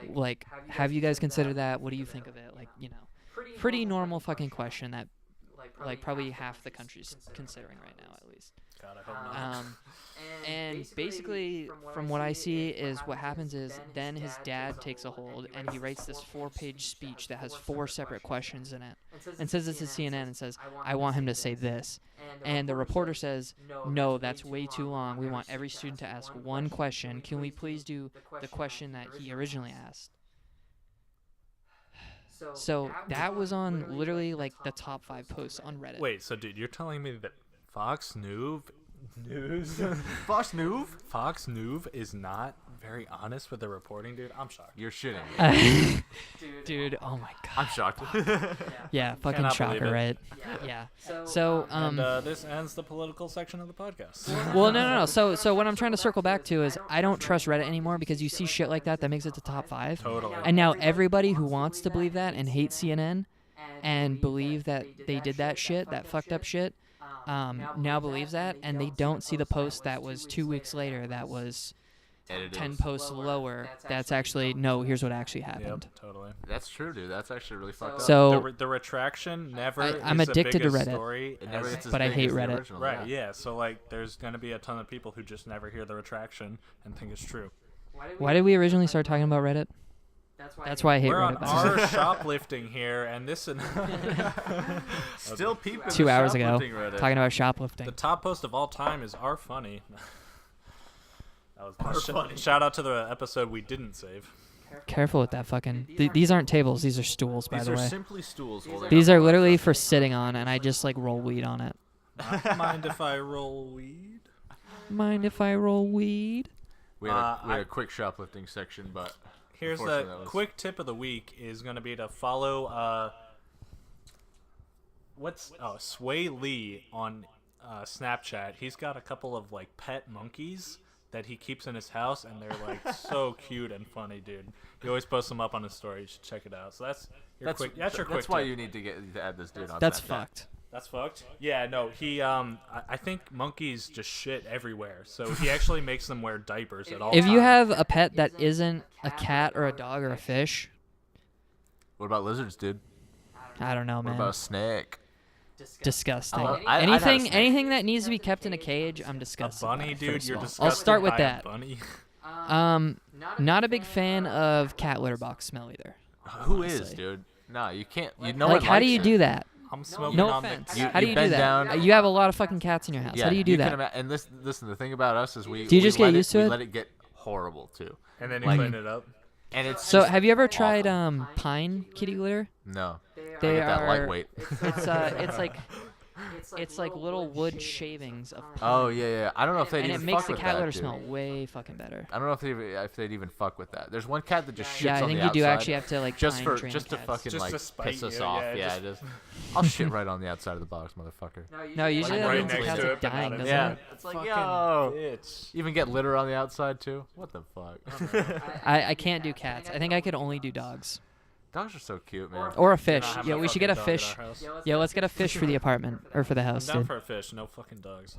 like, have you guys considered that? What do you think of it? Like, you know, pretty normal fucking question that like probably half the country's considering right now at least. God, I hope not. And basically, from what I see, is what happens is then his dad takes a hold and he writes this 4-page speech that has 4 separate questions in it and says this to CNN and says, I want him to say this. And the reporter says, no, that's way too long. We want every student to ask one question. Can we please do the question that he originally asked? So that was on literally like the top 5 posts on Reddit. Wait, so dude, you're telling me that Fox News is not very honest with their reporting, dude? I'm shocked. You're shitting. Dude, oh my god. I'm shocked. Yeah, fucking Cannot shocker, believe right? Yeah. So And this ends the political section of the podcast. well, no. So what I'm trying to circle back to is I don't trust Reddit anymore because you see shit like that makes it to top 5. Totally. And now everybody who wants to believe that and hate CNN and believe that they did that shit, that fucked up shit, now believes that, and they don't see the post that was 2 weeks later that was Edited. 10 posts lower. That's actually, no, here's what actually happened. Yep, totally. That's true, dude. That's actually really fucked up. So The retraction never I'm is addicted to the biggest Reddit. story It never as- gets as but I big hate as the Reddit. original, Right, yeah. So, like, there's going to be a ton of people who just never hear the retraction and think it's true. Why did we originally start talking about Reddit? That's why I hate We're on Reddit. our shoplifting here, and this and Still peeping. 2 hours ago, shoplifting Reddit. talking about shoplifting. the top post of all time is our funny. That was Our funny. Shout out to the episode we didn't save. Careful with that fucking... these aren't tables. These are stools, by These the are way. simply stools. holding These up are on literally the- for sitting on, and I just, like, roll weed on it. Mind if I roll weed? Mind if I roll weed? We had I- a quick shoplifting section, but Here's the unfortunately that was- quick tip of the week is going to be to follow Sway Lee on Snapchat. He's got a couple of like pet monkeys that he keeps in his house, and they're like so cute and funny, dude. He always posts them up on his story. You should check it out. So that's your quick. That's your quick. That's why tip. you need to add this dude on. That's Snapchat. fucked. That's fucked. Yeah, no, he I think monkeys just shit everywhere, so he actually makes them wear diapers at all If you times. have a pet that isn't a cat or a dog or a fish, What about lizards, dude? I don't know, What man. about a snake? Disgusting. I'd have a snake. Anything that needs to be kept in a cage, I'm A disgusted. bunny, by, dude, first of you're all. disgusted. I'll start with by a that. bunny. Not a big fan of cat litter box smell either. Who is, honestly. dude? No, you can't. You know Like, what? how do you do that? I'm smoking No on offense. the. How do you you do bend that? down- You have a lot of fucking cats in your house. Yeah, How do you do that? And listen, the thing about us is we. Do you we just get let used to we it? let it get horrible too, And then you Like- clean it up. and it's So, just have you ever awful. tried pine kitty litter? No, They get that are. lightweight. It's like little wood shavings of pine. Oh yeah. I don't know if they'd and even it makes fuck the with cat that, litter dude. smell way fucking better. I don't know if they'd even fuck with that. There's one cat that just shits Yeah, I on think the you do outside actually have to like just pine for train just to cats. fucking Just like to spite piss us you, off. yeah, Yeah, just- I'll shit right on the outside of the box, motherfucker. No, usually that right means the next cat's to like it, but not dying, inside. doesn't Yeah, it? it's like Fucking yo. bitch. Even get litter on the outside too. What the fuck? I can't do cats. I think I could only do dogs. Dogs are so cute, man. Or a We're fish. not having Yeah, we should get a fucking dog fish. at our house. Yeah, let's get a fish for the apartment or for the I'm house, down dude. for a fish, no fucking dogs.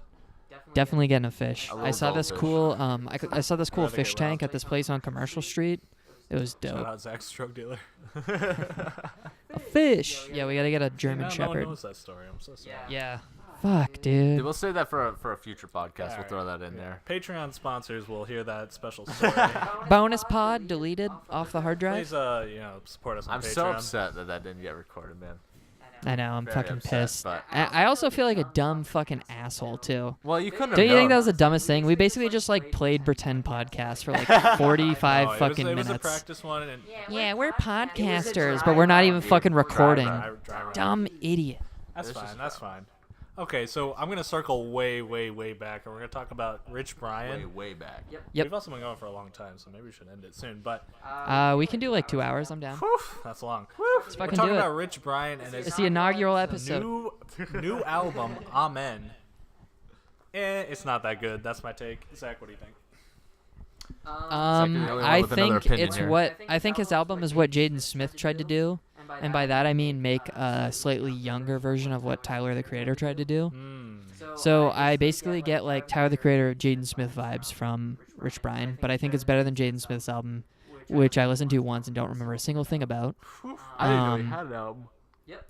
Definitely getting a fish. A I little saw this goldfish. cool I saw this cool Rather fish get tank robbed. at this place on Commercial Street. It was Shout dope. out Zach's drug dealer. A fish. Yeah, we gotta get a German No one Shepherd. knows that story. I'm so sorry. Yeah. Fuck, Dude, dude. we'll save that for a future podcast. We'll Alright. throw that in there. Patreon sponsors will hear that special story. Bonus pod deleted off the hard drive. Please, support us on I'm Patreon. so upset that didn't get recorded, man. I know, I'm very fucking upset, pissed. but- I also feel like a dumb fucking asshole too. Well, you couldn't. Don't you have think that known. was the dumbest thing? We basically just like played pretend podcasts for like 45 No, fucking it was a minutes. practice one. And Yeah, we're podcasters, dry but we're not even run. fucking Dry recording. run. dry run. Dumb idiot. That's This is fine. That's fine. fine. Okay, so I'm gonna circle way back, and we're gonna talk about Rich Brian. way back. Yep. We've also been going for a long time, so maybe we should end it soon. But We can do like 2 hours. I'm down. whew, that's long. Let's We're fucking talking do about it. Rich Brian and his It's the inaugural episode. new album, Amen. It's not that good. That's my take. Zach, what do you think? Second, the only one I with another think opinion it's here. what I think his album is what Jaden Smith tried to do, and by that I mean make a slightly younger version of what Tyler the Creator tried to do. So I basically get like Tyler the Creator, Jaden Smith vibes from Rich Brian, but I think it's better than Jaden Smith's album, which I listened to once and don't remember a single thing about. I didn't know he Um, had an album.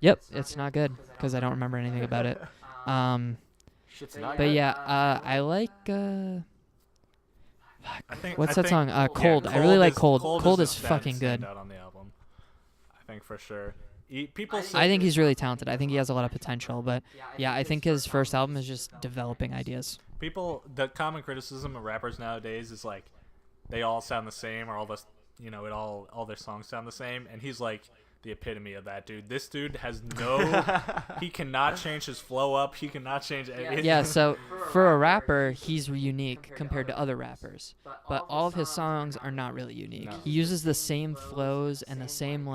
Yep, it's not good because I don't remember anything about it. Shit's not But good. yeah, I like. What's I that think- song? yeah, Cold. I really like is- Cold. Cold his is fucking good. standout on the album. I think for sure. People. I think he's really talented. I think he has a lot of potential, but yeah, I think his first album is just developing ideas. People, the common criticism of rappers nowadays is like they all sound the same, or all this, all their songs sound the same, and he's like the epitome of that dude. This dude has he cannot change his flow up. He cannot change anything. Yeah, so for a rapper, he's unique compared to other rappers, but all of his songs are not really unique. He uses the same flows and the same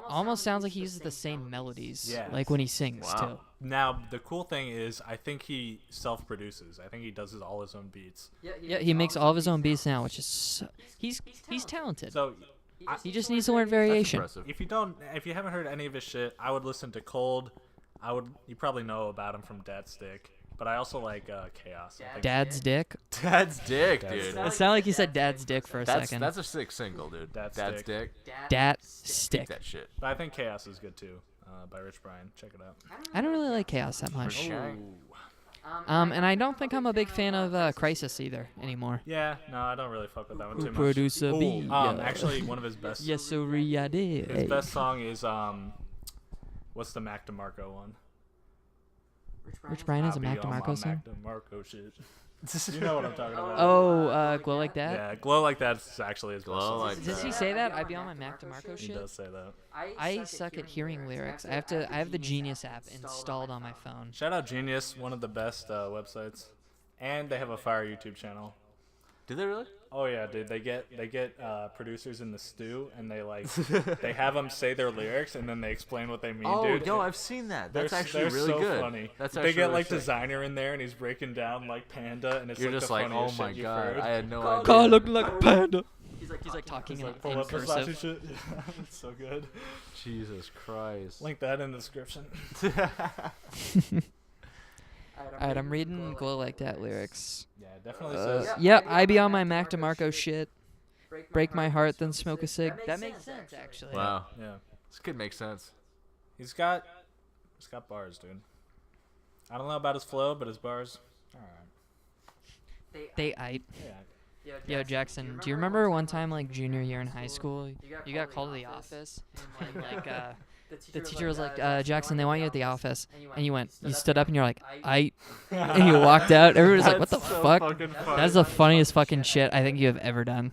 almost sounds like he uses the same melodies, Yeah. like when he sings Wow. too. Now the cool thing is, I think he self-produces. I think he does all his own beats. Yeah, he makes all of his own beats now, which is he's talented. So He just needs to learn That's variation. impressive. if you haven't heard any of his shit, I would listen to Cold. You probably know about him from Dad's Stick, but I also like Chaos. I think Dad's dick. Dad's dick, Dad's dude. dick. It sounded like you said Dad's dick for a second. That's a sick single, dude. Dad's Dad's Dick. dick. Dat Keep stick. that shit. But I think Chaos is good too, by Rich Brian. Check it out. I don't really like Chaos that much. Sure. And I don't think I'm a big fan of Crisis either anymore. Yeah, no, I don't really fuck with that one too much. Producer Ooh, B. actually, one of his best. Yes, sorry, I did. His best song is what's the Mac DeMarco one? Rich Brian is a I'll be Mac on my DeMarco song? Mac DeMarco shit. You know what I'm talking about? Oh, Glow Like That? Yeah, Glow Like That's actually his best Glow song. Like Does he that. say that? I'd be on my Mac DeMarco He shit? does say that. I suck at hearing lyrics. I have the Genius app installed on my phone. Shout out Genius, one of the best websites, and they have a fire YouTube channel. Do they really? Oh yeah, dude. They get producers in the stew, and they have them say their lyrics, and then they explain what they mean, Oh, dude. yo, I've seen that. That's They're- actually they're really so good. funny. That's they actually get really like sick. Designer in there, and he's breaking down like Panda, and it's You're like just the like, oh funniest my shit you've god, heard. I had no Car idea. look like Panda. He's like talking in Pull up Versace cursive. shit. It's so good. Jesus Christ. Link that in the description. Alright, I'm reading Glow Like That lyrics. Yeah, it definitely says. Yep, I be on my Mac DeMarco shit. Break my heart, then smoke a cig. That makes sense, actually. Wow. Yeah, This could make sense. he's got bars, dude. I don't know about his flow, but his bars, all right. They aight. Yeah. Yo, Jackson, do you remember one time, like, junior year in high school, you got called to the office, and, like, the teacher was like, Jackson, they want you at the office, and you stood up, and you're like, aight, and you walked out. Everybody was like, what the fuck? That's the funniest fucking shit I think you have ever done.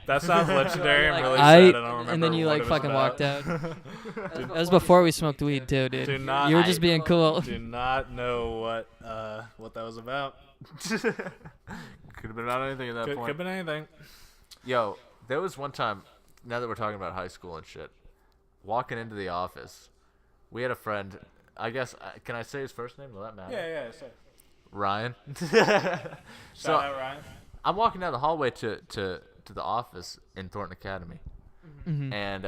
That sounds legendary. I'm really Aight, sad. I don't remember. and then you, what like, it was fucking about. walked out. That was before we smoked weed, too, dude. Do not- You were just being cool. Do not know what that was about. Could have been about anything at that Could point. have been anything. Yo, there was one time, now that we're talking about high school and shit, walking into the office, we had a friend, I guess, can I say his first name? Will that matter? Yeah. So. Ryan. Shout So out Ryan. I'm walking down the hallway to the office in Thornton Academy, Mhm. and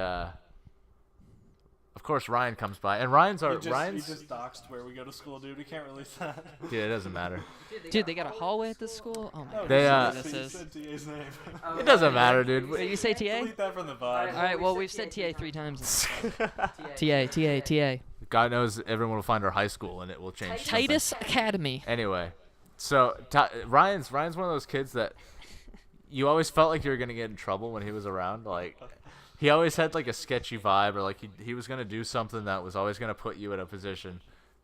of course Ryan comes by, and Ryan's He Ryan's. just doxed where we go to school, dude. We can't release that. Yeah, it doesn't matter. Dude, they got a hallway at this school? Oh, my God. They, This is. TA's name. It doesn't matter, dude. Did you say TA? Delete that from the VOD. Alright, well, we've said TA 3 times. TA. God knows everyone will find our high school, and it will change. something. Titus Academy. Anyway, so Ryan's one of those kids that you always felt like you were gonna get in trouble when he was around. Like He always had like a sketchy vibe, or like he was gonna do something that was always gonna put you in a position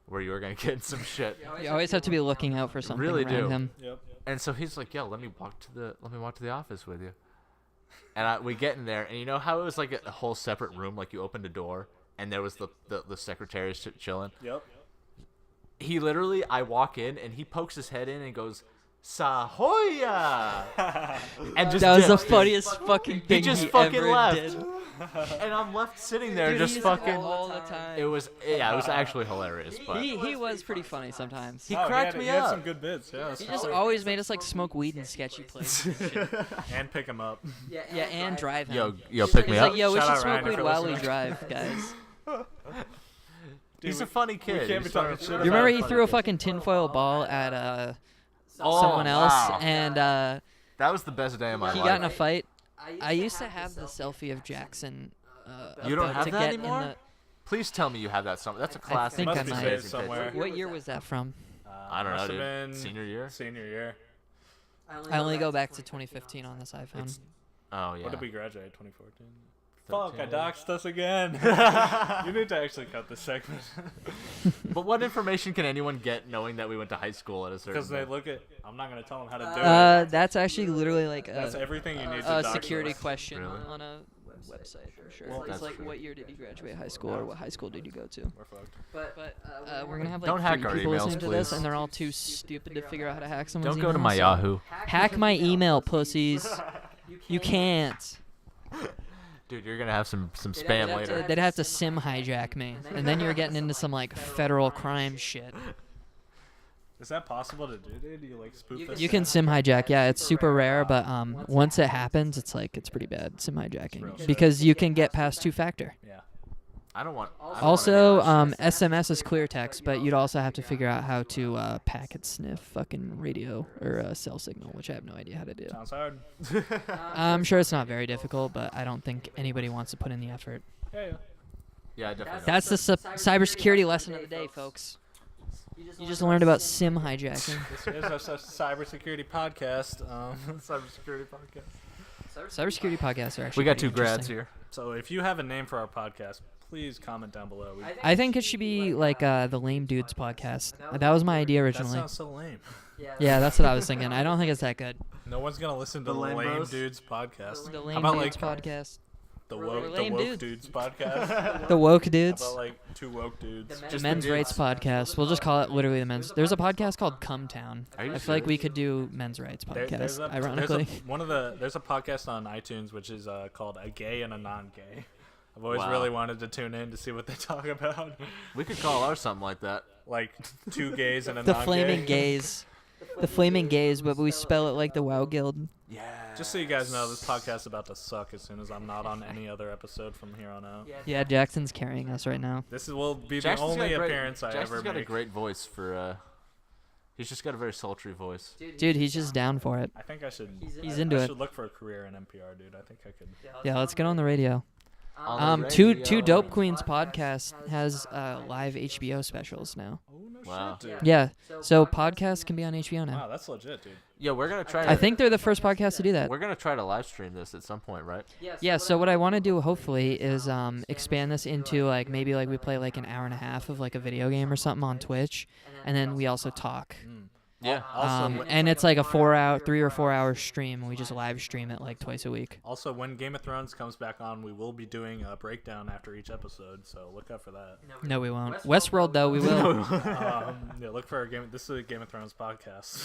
where you were gonna get in some shit. You always have to be looking out for something Really around do. him. Yep. And so he's like, "Yo, let me walk to the office with you." And we get in there, and you know how it was like a whole separate room, like you opened a door, and there was the secretary chilling. Yep. He literally, I walk in, and he pokes his head in and goes, "Sahoya!" and just That was the dips. funniest fucking thing just he fucking ever left. did. And I'm left sitting there Dude, just he's fucking. all the time. It was actually hilarious, but He was pretty funny sometimes. He Oh, cracked me he had up. some good bits. Yeah. He just always made us like smoke weed in sketchy places. and shit. and pick him up. Yeah, Yeah, and drive him. Yo, pick me He's up. like, yo, we Shout should out smoke Ryan, if weed you're while we listening. drive, guys. He's a funny kid. We can't be He's talking funny. shit You about remember a he funny threw a kid. fucking tinfoil ball at Oh, someone else, wow. and That was the best day of my he life. got in a fight. I used to have the selfie of Jackson. You don't about have to that get in anymore? Please tell me you have that somewhere. That's a classic. think I Must be might. saved amazing somewhere. picture. What year was that from? I don't know, Must have dude. been Senior year? Senior year. I only go back to 2015 on this iPhone. It's- Oh yeah. What did we graduate? 2014. 13. Fuck! I doxed us again. You need to actually cut this segment But what information can anyone get knowing that we went to high school at a certain? because they day? look at. I'm not gonna tell them how to do it. That's actually literally like That's a, everything you need to dox security us. question Really? on a website for sure. Well, it's that's like, true. what year did you graduate high school, or what high school did you go to? We're fucked. But We're gonna have Don't like hack 3 our people emails, listening to this, please. and they're all too stupid to figure out how to hack someone's Don't go to email, my so- Yahoo. Hack my email, pussies. You can't. Dude, you're gonna have some spam They'd have, later. to, they'd have to sim hijack me, and then you're getting into some like federal crime shit. Is that possible to do, dude? Do you like spoof this? You can sim hijack, yeah. It's super rare, but once it happens, it's pretty bad sim real hijacking shit. because you can get past 2-factor. Yeah. I don't want. Also, SMS is clear text, but you'd also have to figure out how to packet sniff fucking radio or cell signal, which I have no idea how to do. Sounds hard. I'm sure it's not very difficult, but I don't think anybody wants to put in the effort. Yeah. Yeah, I definitely. That's the cybersecurity lesson of the day, folks. You just learned about sim hijacking. This is a cybersecurity podcast. Cybersecurity podcast. Cybersecurity podcasts are actually We got pretty 2 grads interesting. here. So if you have a name for our podcast, please comment down below. I think it should be like the Lame Dudes podcast. That was my idea That originally. sounds so lame. Yeah, that's what I was thinking. I don't think it's that good. No one's gonna listen to the Lame Lame Bros? Dudes podcast. The How Lame about Dudes like podcast. the We're woke lame Dudes dudes. podcast? The Woke How Dudes. about like 2 woke dudes? The Just Men's the Rights dudes. podcast. We'll just call it literally the Men's. There's a podcast called Come Town. Are you I feel like we serious? could do Men's Rights There's podcast. Ironically. There's a podcast on iTunes which is called A Gay and a Non-Gay. I've always Wow. really wanted to tune in to see what they talk about. We could call ours something like that. Like 2 gays and a The non-gay. Flaming Gays. The Flaming Gays, but we spell it like the WoW Guild. Yeah. Just so you guys know, this podcast is about to suck as soon as I'm not on any other episode from here on out. Yeah, Jackson's carrying us right now. Will be Jackson's the only got a great, appearance I Jackson's ever got make. a great voice for. He's just got a very sultry voice. Dude, he's just down for it. I think I should. He's into I it. should look for a career in NPR, dude. I think I could. Yeah, let's get on the radio. On the Two radio. Dope Queens podcast has live HBO specials now. Oh no Wow. shit, dude. Yeah, so podcasts can be on HBO Wow, now. that's legit, dude. Yeah, we're gonna try. To, I think they're the first podcast to do that. we're gonna try to live stream this at some point, right? Yeah, so what I want to do hopefully is expand this into like maybe like we play like an hour and a half of like a video game or something on Twitch, and then we also talk. Yeah. Also, And it's like a 3 or 4 hour stream, and we just live stream it like twice a week. Also, when Game of Thrones comes back on, we will be doing a breakdown after each episode, so look out for that. No, we won't. Westworld though, we will. Yeah, look for our game. This is a Game of Thrones podcast.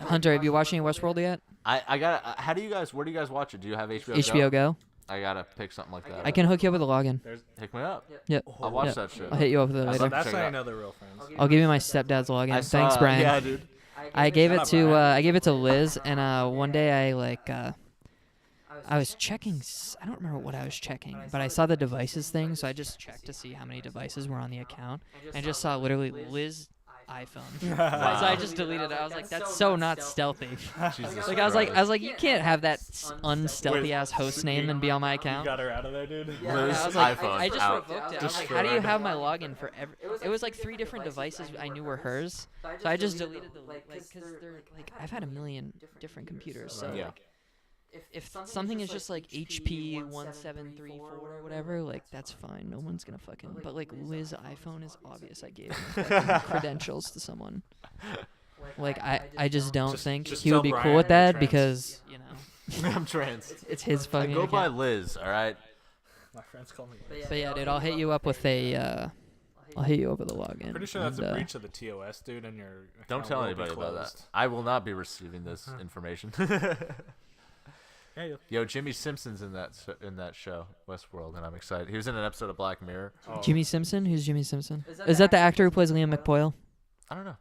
Hunter, have you watched any Westworld yet? I got. How do you guys? Where do you guys watch it? Do you have HBO? HBO Go. I gotta pick something like that. I can hook you up with a login. Pick me up. Yep. I'll watch Yep. that shit. I'll hit you up with it That's later. That's Check how it you out. know they're real friends. I'll give you my stepdad's login. I Thanks, saw- Brian. Yeah, dude. I gave Shut it up, to Brian. I gave it to Liz, and one day I was checking. I don't remember what I was checking, but I saw the devices thing, so I just checked to see how many devices were on the account, and just saw literally Liz iPhone. So I just deleted it. I was like, that's so not stealthy. Jesus Like I was Christ. like, you can't have that unstealthy ass host name and be on my You account. got her out of there, dude. Liz I was like, iPhone I just out. revoked it. I was like, how do you have my login for every? It was like 3 different devices I knew were hers, so I just deleted the because they're like I've had a million different computers, so Yeah. like, if something is just like HP 1734 or whatever, like that's fine. No one's gonna fucking. But like Liz iPhone is obvious. I gave him fucking credentials to someone. Like I just don't think just he would tell be Brian cool with you're that trans. because I'm trans. it's his I fucking. go by account. Liz. All right. My friends call me. But yeah, dude, I'll hit you up with a. I'll hit you over the login. Pretty sure that's a and, breach of the TOS, dude, and your Don't account tell will be anybody about that. closed. I will not be receiving this information. Yeah, Yo, Jimmy Simpson's in that show, Westworld, and I'm excited. He was in an episode of Black Mirror. oh. Jimmy Simpson? Who's Jimmy Simpson? Is that the actor who plays Liam McPoyle? I don't know.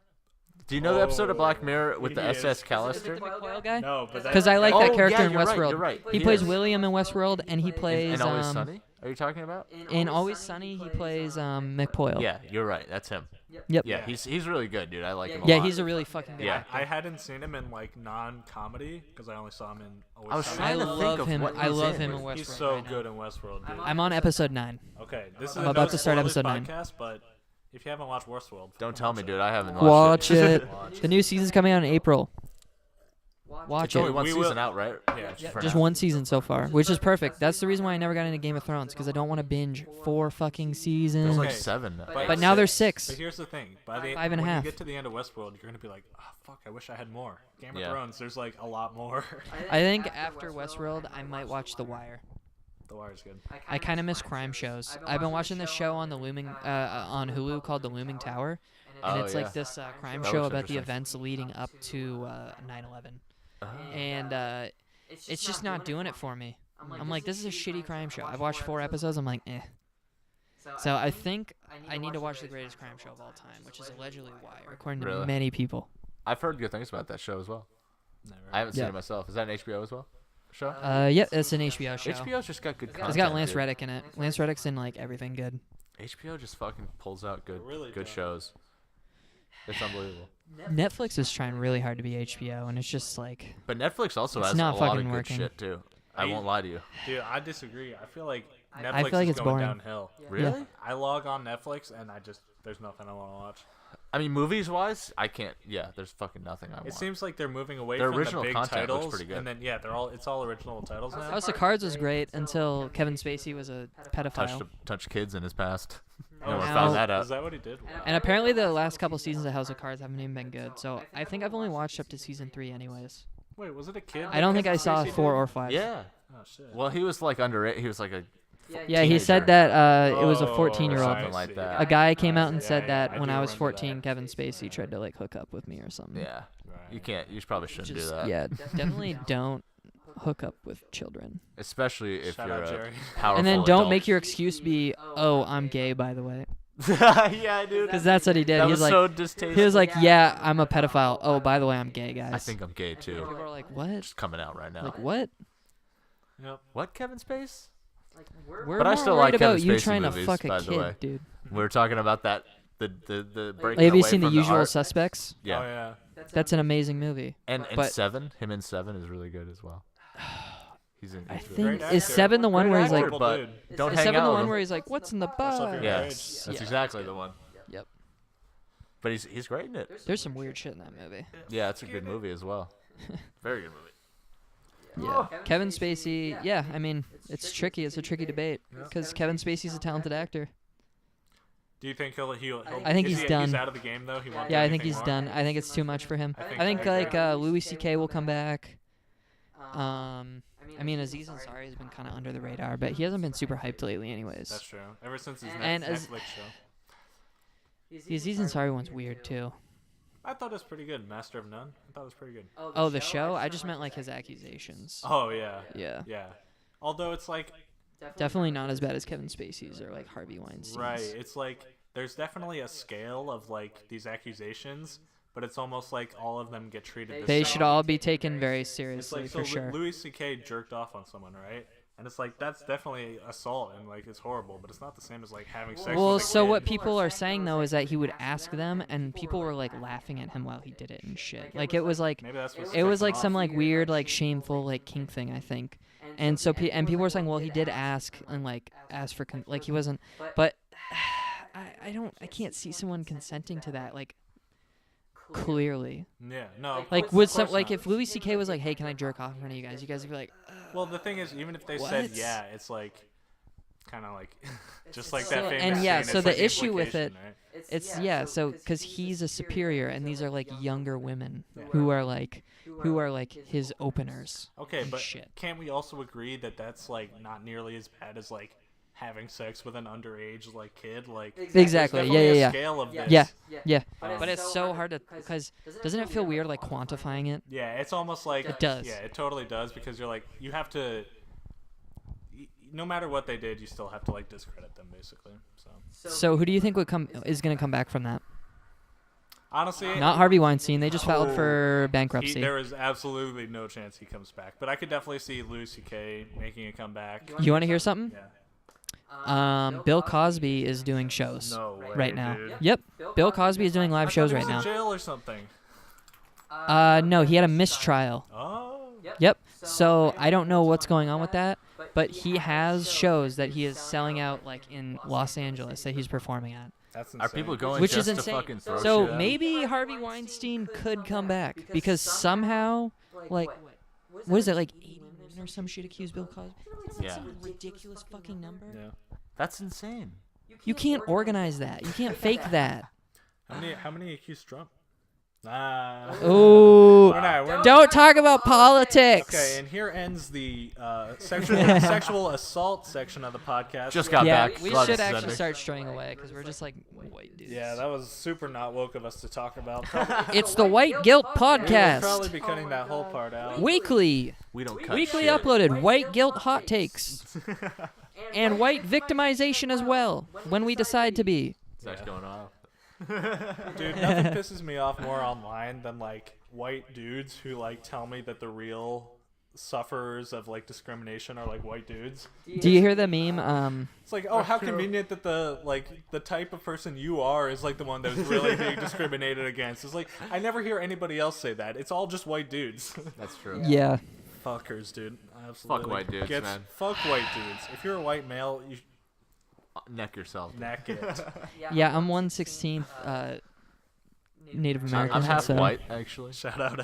Do you know the episode of Black Mirror with the he is. SS Callister? McPoyle guy? No, but Because I like that character in you're Westworld. Right, you're right. He plays is. William in Westworld, and he plays In Always Sunny? Are you talking about? in Always Sunny. He plays McPoyle. Yeah, you're right. That's him. Yep. Yeah, he's really good, dude. I like him a Yeah, lot. he's a really fucking good Yeah. actor. I hadn't seen him in like non-comedy because I only saw him in Always I was Sunny. trying I to think love of him. what I he's love in. him in Westworld. He's so right now. good in Westworld, dude. I'm on episode 9. Okay, this is I'm a about no to start spoilers episode 9. podcast, but if you haven't watched Westworld, Don't fucking tell watch me, it. dude. I haven't Watch watched it. The new season's coming out in April. Watch It's only it. one We season will- out, right? Yeah, For Just now. one season so far, which is perfect. That's the reason why I never got into Game of Thrones, because I don't want to binge 4 fucking seasons. There's like Okay. 7 now. But now there's 6. But here's the thing: by the 5 and a when half. you get to the end of Westworld, you're gonna be like, "Oh fuck, I wish I had more." Game of Yeah. Thrones, there's like a lot more. I think after Westworld, I might watch The Wire. The Wire's good. I kind of miss crime shows. I've been watching this show on the Looming on Hulu called The Looming Tower, and Oh, it's yeah. like this crime That show looks about the interesting. events leading up to 9/11, Oh. and it's just not doing it for me. I'm like, this is a shitty crime show. I've watched 4 episodes. I'm like, eh. So I think I need to watch the greatest crime show of all time, which is allegedly Wire, according to Really? many people. I've heard good things about that show as well. Never. I haven't seen Yeah. it myself. Is that an HBO as well? Show? Yeah, it's an HBO show. HBO's just got good content. It's got Lance dude. Reddick in it. Lance Reddick's in like everything good. HBO just fucking pulls out good Really good does. shows. It's unbelievable. Netflix is trying really hard to be HBO, and it's just like, But Netflix also It's has a not lot of fucking good working. shit too. I I- wit's lie to you. Dude, I disagree. I feel like Netflix I feel like is it's going boring. downhill. Really? I log on Netflix and there's nothing I want to watch. I mean, movies wise, I can't. Yeah, there's fucking nothing I want. It seems like they're moving away Their from original the big content looks titles, pretty good. and then it's all original titles now. House of Cards was great until Kevin Spacey was a pedophile. touched kids in his past. Oh, No one Now- found that Is out. that what he did? Wow. And apparently the last couple seasons of House of Cards haven't even been good. So I think I've only watched up to season 3 anyways. Wait, was it a kid? I don't think I Kevin saw Spacey 4 did? or 5. Yeah. Oh shit. Well, he was like under it. He was like a. Yeah, he said teenager. that it was a Oh, 14-year-old. Something like that. A guy came out and Yeah, said yeah, that I when do I was remember that. 14, Kevin Spacey tried to like hook up with me or something. Yeah. Right. You can't. You probably shouldn't do Just, that. yeah, definitely don't hook up with children. Especially if Shout you're out a Jerry. powerful And then don't adult. make your excuse be, "Oh, I'm gay, by the way," Yeah, dude. because that's what he did. That He was was like, so distasteful. he was like, "Yeah, I'm a pedophile. Oh, by the way, I'm gay, guys." I think I'm gay too. people are like, "What? Just coming out right now. Like what?" Yep. What, Kevin Space? We're But I more still worried like about Kevin you Spacey trying movies, to fuck by a the way. kid, dude. We were talking about that. The breaking Have you away seen The from Usual art. Suspects? Yeah. Oh yeah. That's an amazing movie. And But- 7, him in 7 is really good as well. He's in. I he's really think Great is actor. 7 the one Great where he's like, actor, but don't is hang 7 out the with one him. where he's like, "What's in the Stuff box?" your Yes, that's Yeah. exactly the one. Yep. But he's great in it. There's some weird shit in that movie. Yeah, it's a good movie as well. Very good movie. Yeah. Kevin Spacey. Yeah, I mean, it's tricky. It's a tricky debate because Kevin Spacey's a talented actor. Do you think he'll I think is he's he, done. He's out of the game though. He won't do Yeah, I think anything he's more? done. I think it's too much for him. I I think I like agree. Louis C.K. will come back. I mean, Aziz Ansari has been kind of under the radar, but he hasn't been super hyped lately, anyways. That's true. Ever since his And Netflix show. The Aziz Ansari one's weird too. I thought it was pretty good. Master of None. I thought it was pretty good. Oh, the show? I just meant like his accusations. Oh yeah. Yeah. Yeah. Although it's like Definitely not as bad as Kevin Spacey's or like Harvey Weinstein's. right, it's like there's definitely a scale of like these accusations, but it's almost like all of them get treated the They same. should all be taken very It's seriously like for so sure. Louis C.K. jerked off on someone, right? And it's like that's definitely assault and like it's horrible, but it's not the same as like having sex Well, with a so kid. what people are saying though is that he would ask them, and people were like laughing at him while he did it and shit. Like it was like Maybe that's what's it was ticked like him some off. like weird like shameful like kink thing, I think. And so and people were saying, well, he did ask and like ask for like he wasn't, but I can't see someone consenting to that. Like clearly. Yeah, no. Like, of would course like not. if Louis C.K. was like, "Hey, can I jerk off in front of you guys?" would be like, Well, the thing is, even if they said What? yeah, it's like kind of like just like it's that so- famous and yeah, scene, so it's the like issue with it, implication, right? it's so because he's a superior, and these are like younger women Yeah. who are like his openers. Okay, and but shit. can't we also agree that that's like not nearly as bad as like having sex with an underage like kid? Like Exactly. there's Yeah, definitely yeah, a yeah. scale of this. Yeah, yeah. Um, But it's so hard to because doesn't it feel weird like quantifying it? Yeah, it's almost like It does. Yeah, it totally does because you're like you have to. No matter what they did, you still have to like discredit them basically. So who do you think is gonna come back from that? Honestly, Not Harvey Weinstein. They just filed for bankruptcy. there is absolutely no chance he comes back. But I could definitely see Louis C.K. making a comeback. You want to hear something? Yeah. Bill Cosby is doing shows No way, right now. dude. Yep. Bill Cosby is doing live shows I right thought he was now. in jail or something. No, he had a mistrial. Oh. Yep. So I don't know what's going on with that, but he has shows that he is selling out like in Los Angeles that he's performing at. That's insane. Are people going Which just is to insane. fucking throw So shit at maybe Harvey Weinstein could come back because somehow, like, what is it, like 80 women or some shit accused Bill Cosby? Isn't that Yeah. some ridiculous fucking number? Yeah. That's insane. You can't organize that. You can't fake that. How many accused Trump? Ah. Oh, We're don't talk about politics. Okay, and here ends the sexual assault section of the podcast. Just got Yeah, back. we Glad should this is actually ending. start straying away because we're just like white dudes. Yeah, that was super not woke of us to talk about. It's the White Guilt We'll probably Podcast. be cutting that whole part out. Weekly. We don't cut Weekly shit. uploaded White Guilt hot takes. And white victimization as well, when we decide to be. What's going on? Dude, nothing pisses me off more online than like white dudes who like tell me that the real sufferers of like discrimination are like white dudes. Do you hear the meme? It's like, oh, how convenient that the type of person you are is like the one that is really being discriminated against. It's like I never hear anybody else say that. It's all just white dudes. That's true. Yeah. Fuckers, dude. Absolutely. Fuck white dudes, man. Fuck white dudes. If you're a white male, you Neck yourself. neck it. Yeah, I'm 1/16 Native American. I'm half so white, actually. Shout out.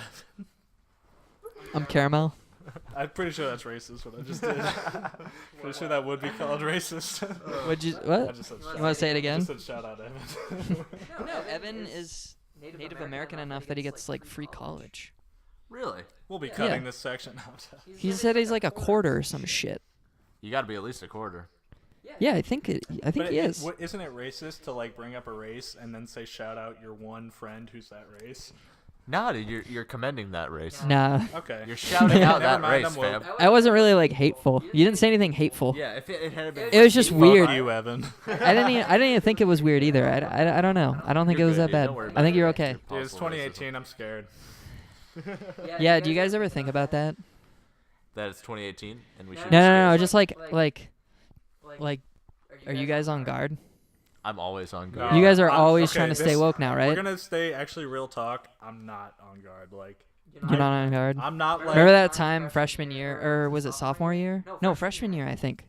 I'm caramel. I'm pretty sure that's racist. What I just did. Pretty sure that would be called racist. Would you? I What? just said You want to say it I again? just said shout out, Evan. No, Evan is Native American enough that he gets like free college. Really? We'll be cutting this section out. He said he's like a quarter or some shit. You got to be at least a quarter. Yeah, I think he is. Isn't it racist to like bring up a race and then say shout out your one friend who's that race? Nah, dude, you're commending that race. Nah, Okay. You're shouting out Never that mind, race, I'm woke. fam. I wasn't really like hateful. You didn't say anything hateful. Yeah, if it had been. It was just Fuck weird. you, Evan. I didn't even think it was weird either. I don't know. I don't think You're it was good, that dude. bad. Don't worry I about think it. you're okay. Dude, it's Possible 2018. I'm scared. Yeah. Do you guys ever think about that? That it's 2018 and we should. No. Just like, are you guys on guard? I'm always on No. guard. You guys are I'm- always okay, trying to stay this- woke now, We're right? gonna stay actually real talk. I'm not on guard. Like You're not on guard. I'm not like. Remember that time freshman year, or was it sophomore year? No, freshman year, I think.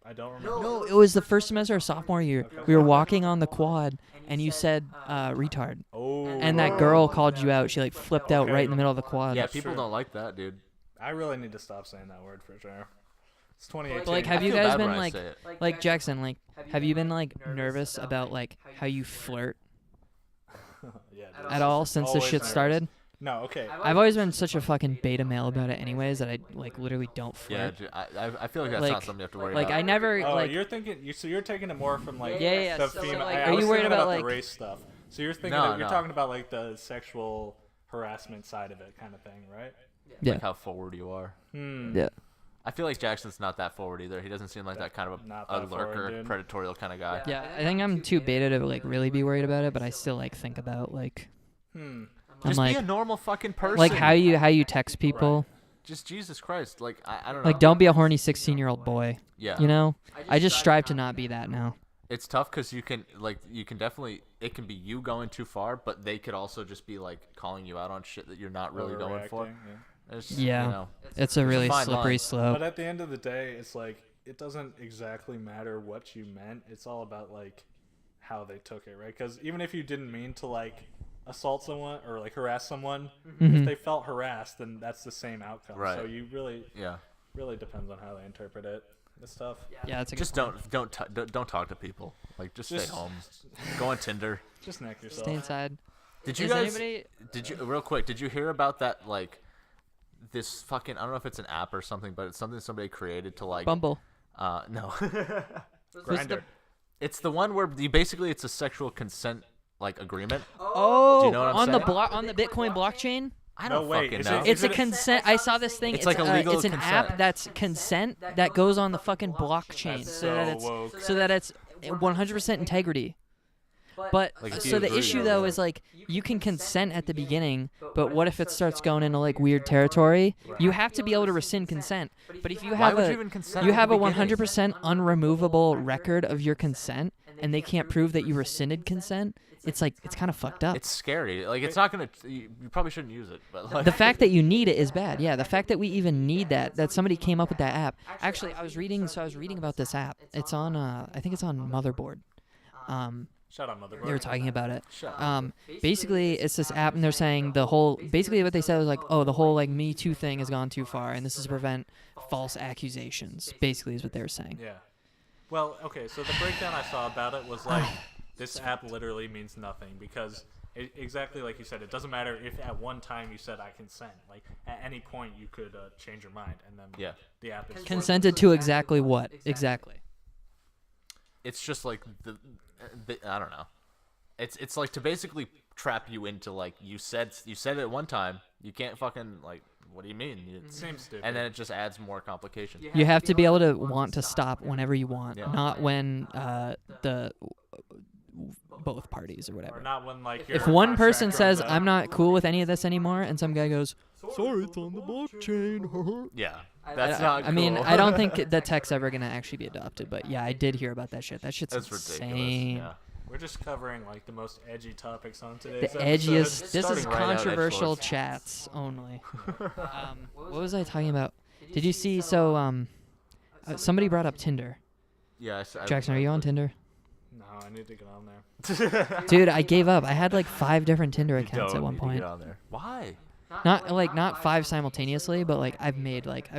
I don't remember. No, it was the first semester of sophomore year. We were walking on the quad, and you said retard. Oh. And that girl called you out. She like flipped out right in the middle of the quad. Yeah, That's people true. don't like that, dude. I really need to stop saying that word for sure. It's 2018. But like, have I you feel guys bad been when I like, say it. like Jackson, like, have you been like nervous about like how you flirt Yeah, dude. at all since this Always shit nervous. started? No, okay. I've always been such a fucking beta male about it, anyways, that I like literally don't Yeah, flirt. I feel like that's Like- not something you have to worry Like about. I never Oh, like. you're thinking. So you're taking it more from like Yeah. the So, female. like, I are was you worried thinking about the like? race stuff? So you're thinking No, you're no. talking about like the sexual harassment side of it, kind of thing, right? Yeah. Like how forward you are. Yeah. I feel like Jackson's not that forward either. He doesn't seem like that kind of Not a that forward, lurker, dude. predatorial kind of guy. Yeah, I think I'm too beta to like really be worried about it, but I still like think about like I'm Just like be a normal fucking person. like how you text people. Just Jesus Christ. Like I don't know. Like don't be a horny 16-year-old boy. Yeah. You know? I just strive to not be that now. It's tough because you can definitely, it can be you going too far, but they could also just be like calling you out on shit that you're not really going for. Overreacting, yeah. It's, Yeah. You know, It's a really fine slippery line. slope. But at the end of the day, it's like it doesn't exactly matter what you meant. It's all about like how they took it, right? Because even if you didn't mean to like assault someone or like harass someone, Mhm. if they felt harassed, then that's the same outcome. Right. So you really Yeah. depends on how they interpret it. It's tough. Yeah, it's a Just don't talk to people. Like just stay Just- home. Go on Tinder. Just neck yourself. stay inside. Did you Is guys? anybody? Did you real quick? Did you hear about that? Like this fucking. I don't know if it's an app or something, but it's something somebody created to like. Bumble. No. Grinder. It's the one where you basically it's a sexual consent like agreement. Oh, Do you know what I'm on the saying? on the Bitcoin blockchain. I No, don't wait, fucking is know. it- It's a consent. I saw this thing. It's like a legal It's an app consent. that's consent that goes on the fucking blockchain, That's so that so it's woke. so that it's 100% integrity. But Like, if so you the agree issue or though whatever. is like you can consent at the beginning, but what if it starts going into like weird territory? You have to be able to rescind consent. But if you Why have would you a even consent? you at have the a beginning? 100% unremovable record of your consent, and they can't prove that you rescinded consent, it's like it's kind of fucked up. It's scary. Like it's not gonna. You probably shouldn't use it. But like. The fact that you need it is bad. Yeah, the fact that we even need that somebody came up with that app. Actually, I was reading about this app. It's on I think it's on Motherboard. Shout out Motherboard. They were talking about it. Shut up. Basically it's this app, and they're saying basically what they said was like, oh, the whole like Me Too thing has gone too far, and this is to prevent false accusations. Basically is what they were saying. Yeah. Well, okay, so the breakdown I saw about it was like, this app literally means nothing because, exactly like you said, it doesn't matter if at one time you said I consent. Like, at any point you could change your mind, and then Yeah. the app is Consented to exactly what? Exactly. It's just like the I don't know. It's like to basically trap you into like you said it at one time. You can't fucking like. What do you mean? Seems stupid. And then it just adds more complications. You have to be able to want to stop whenever you want, Yeah. not when the both parties or Or whatever. not when like If your one contract person runs says out. I'm not cool with any of this anymore, and some guy goes, "Sorry, it's on the blockchain." Yeah, that's not. I mean, cool. I don't think the tech's ever gonna actually be adopted, but yeah, I did hear about that shit. That shit's That's ridiculous. insane. Yeah. We're just covering like the most edgy topics on today's The episode. edgiest. This is Starting right out, controversial edgelords. chats only. What was I talking about? Did you see? So somebody brought up Tinder. Yeah. Jackson, are you on Tinder? No, I need to get on there. Dude, I gave up. I had like 5 different Tinder accounts at one point. Get on there. Why? Not 5 simultaneously, but like I've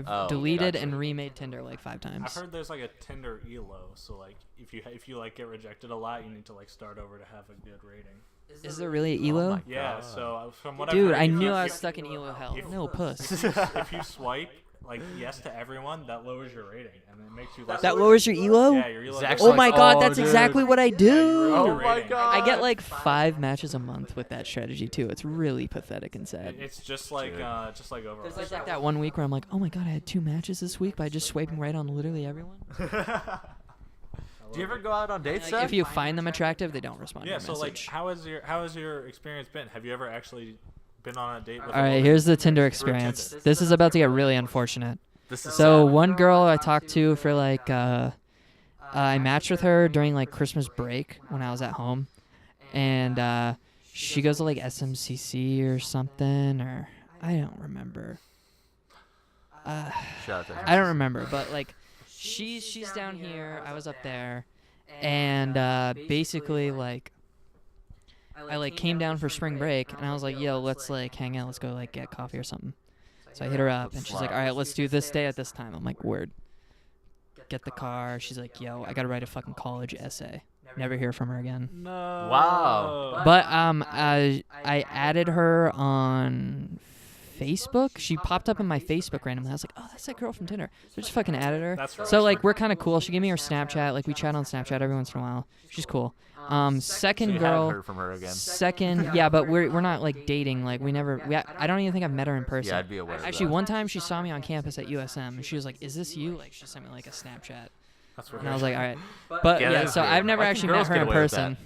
Oh, deleted gotcha. and remade Tinder like 5 I've times. heard there's like a Tinder elo, so like if you like get rejected a lot, you need to like start over to have a good rating. Is there really an Elo? my Yeah, God. so from what Dude, I've heard, I if knew you- I was stuck in Elo hell. No puss. if you swipe like yes to everyone, that lowers your rating and it makes you less. That lowers your Elo? Yeah, your elo. Zach's Oh goes my like, god, oh, that's dude. exactly what I do. Oh your my rating. god. I get like 5 matches a month with that strategy too. It's really pathetic and sad. It's just like Dude. overall. There's like that one week where I'm like, oh my god, I had 2 matches this week by just swiping right on literally everyone. Do you ever go out on dates? Like, Seth? if you find them attractive, they don't respond Yeah, to your so like, message. how has your experience been? Have you ever actually been on a date with? All a right, woman? here's the Tinder Through experience. Tinder. This is about to get really unfortunate. This is So sad. one girl I talked to for like I matched with her during like Christmas break when I was at home, and she goes to like SMCC or something, or I don't remember. Shout out to him. I don't remember, but like she's down here, I was up there, and basically like I like came down for spring break, and I was like, yo, let's like hang out, let's go like get coffee or something. So I hit her up, and she's like, all right, let's do this day at this time. I'm like, word. Get the car. She's like, yo, I gotta write a fucking college essay. Never hear from her again. No. Wow. But I added her on Facebook. She popped up in my Facebook randomly. I was like, oh, that's that girl from Tinder. So I just fucking added her. That's right. So like we're kind of cool. She gave me her Snapchat. Like we chat on Snapchat every once in a while. She's cool. So Second you girl. haven't heard from her again. Second, yeah, but we're not like dating. Like I don't even think I've met her in person. Yeah, I'd be aware of Actually, that. one time she saw me on campus at USM, and she was like, "Is this you?" Like she sent me like a Snapchat, That's weird. and I was like, "All right." But Yeah, yeah, that's so weird. I've never Why can actually met girls her get in away with that? person.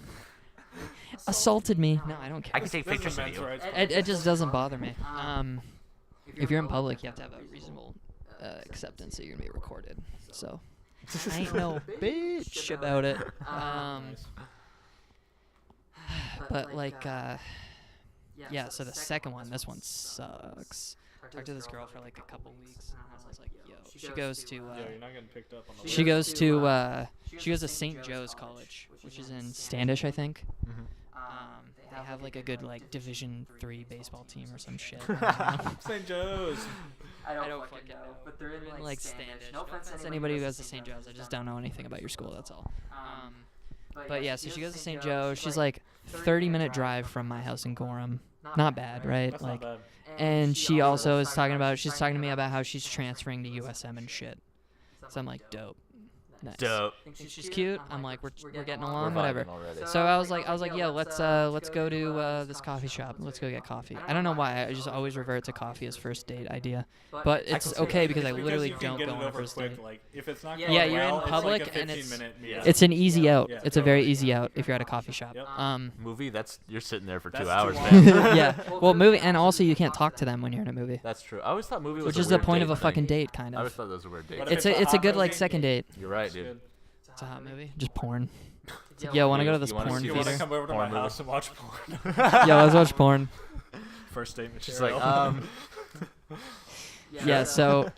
Assaulted me. No, I don't care. I can take This is pictures of men's you. rights. It just doesn't bother me. If you're in public, you have to have a reasonable acceptance that you're gonna be recorded. So I ain't no bitch about it. Nice. But like, yeah. So the second one, this one sucks. Talked to this girl for like a couple weeks, and I was like, yo. She goes to. Yeah, you're not getting picked up on the. She goes to St. Joe's College, which is in Standish, I think. Mhm. They have like a good like Division III baseball team or some shit. I don't know. St. Joe's. I don't fucking fucking know. know, but they're in Like Standish. No offense to anybody who goes to St. Joe's. I just don't know anything about your school. That's all. But yeah, so she goes to St. Joe's. She's like 30-minute drive from my house in Gorham. Not bad, right? That's like, not bad. and she also is talking about. She's talking to me about how she's transferring to USM and shit. So I'm like, dope. Nice. Dope. She's cute. I'm like, we're getting along, We're whatever. vibing already. So I was like, yo, let's go to this coffee shop. Let's go get coffee. I don't know why. I just always revert to coffee as first date idea, but it's okay because I literally you can don't get go it on a over first quick. date. Like if it's not Yeah, going you're in well, public it's like a and it's- 15-minute meeting. It's an easy out. Yeah, It's a very totally. easy out if you're at a coffee shop. Yep. Movie, you're sitting there for That's 2 too hours, long. man. Yeah. Well, movie, and also you can't talk to them when you're in a movie, That's true. I always thought movie was which a is the weird point date of a thing. fucking date, kind I always of. thought that was a weird date. But thing. if It's a hot good like movie, second date. You're right, That's dude. good. It's a hot movie. Just porn. It's like, yo, want to go to this You wanna porn see You what want to theater? come over to Porn my movie. house and watch porn? Yo, let's watch porn. First date material. She's like, Yeah. So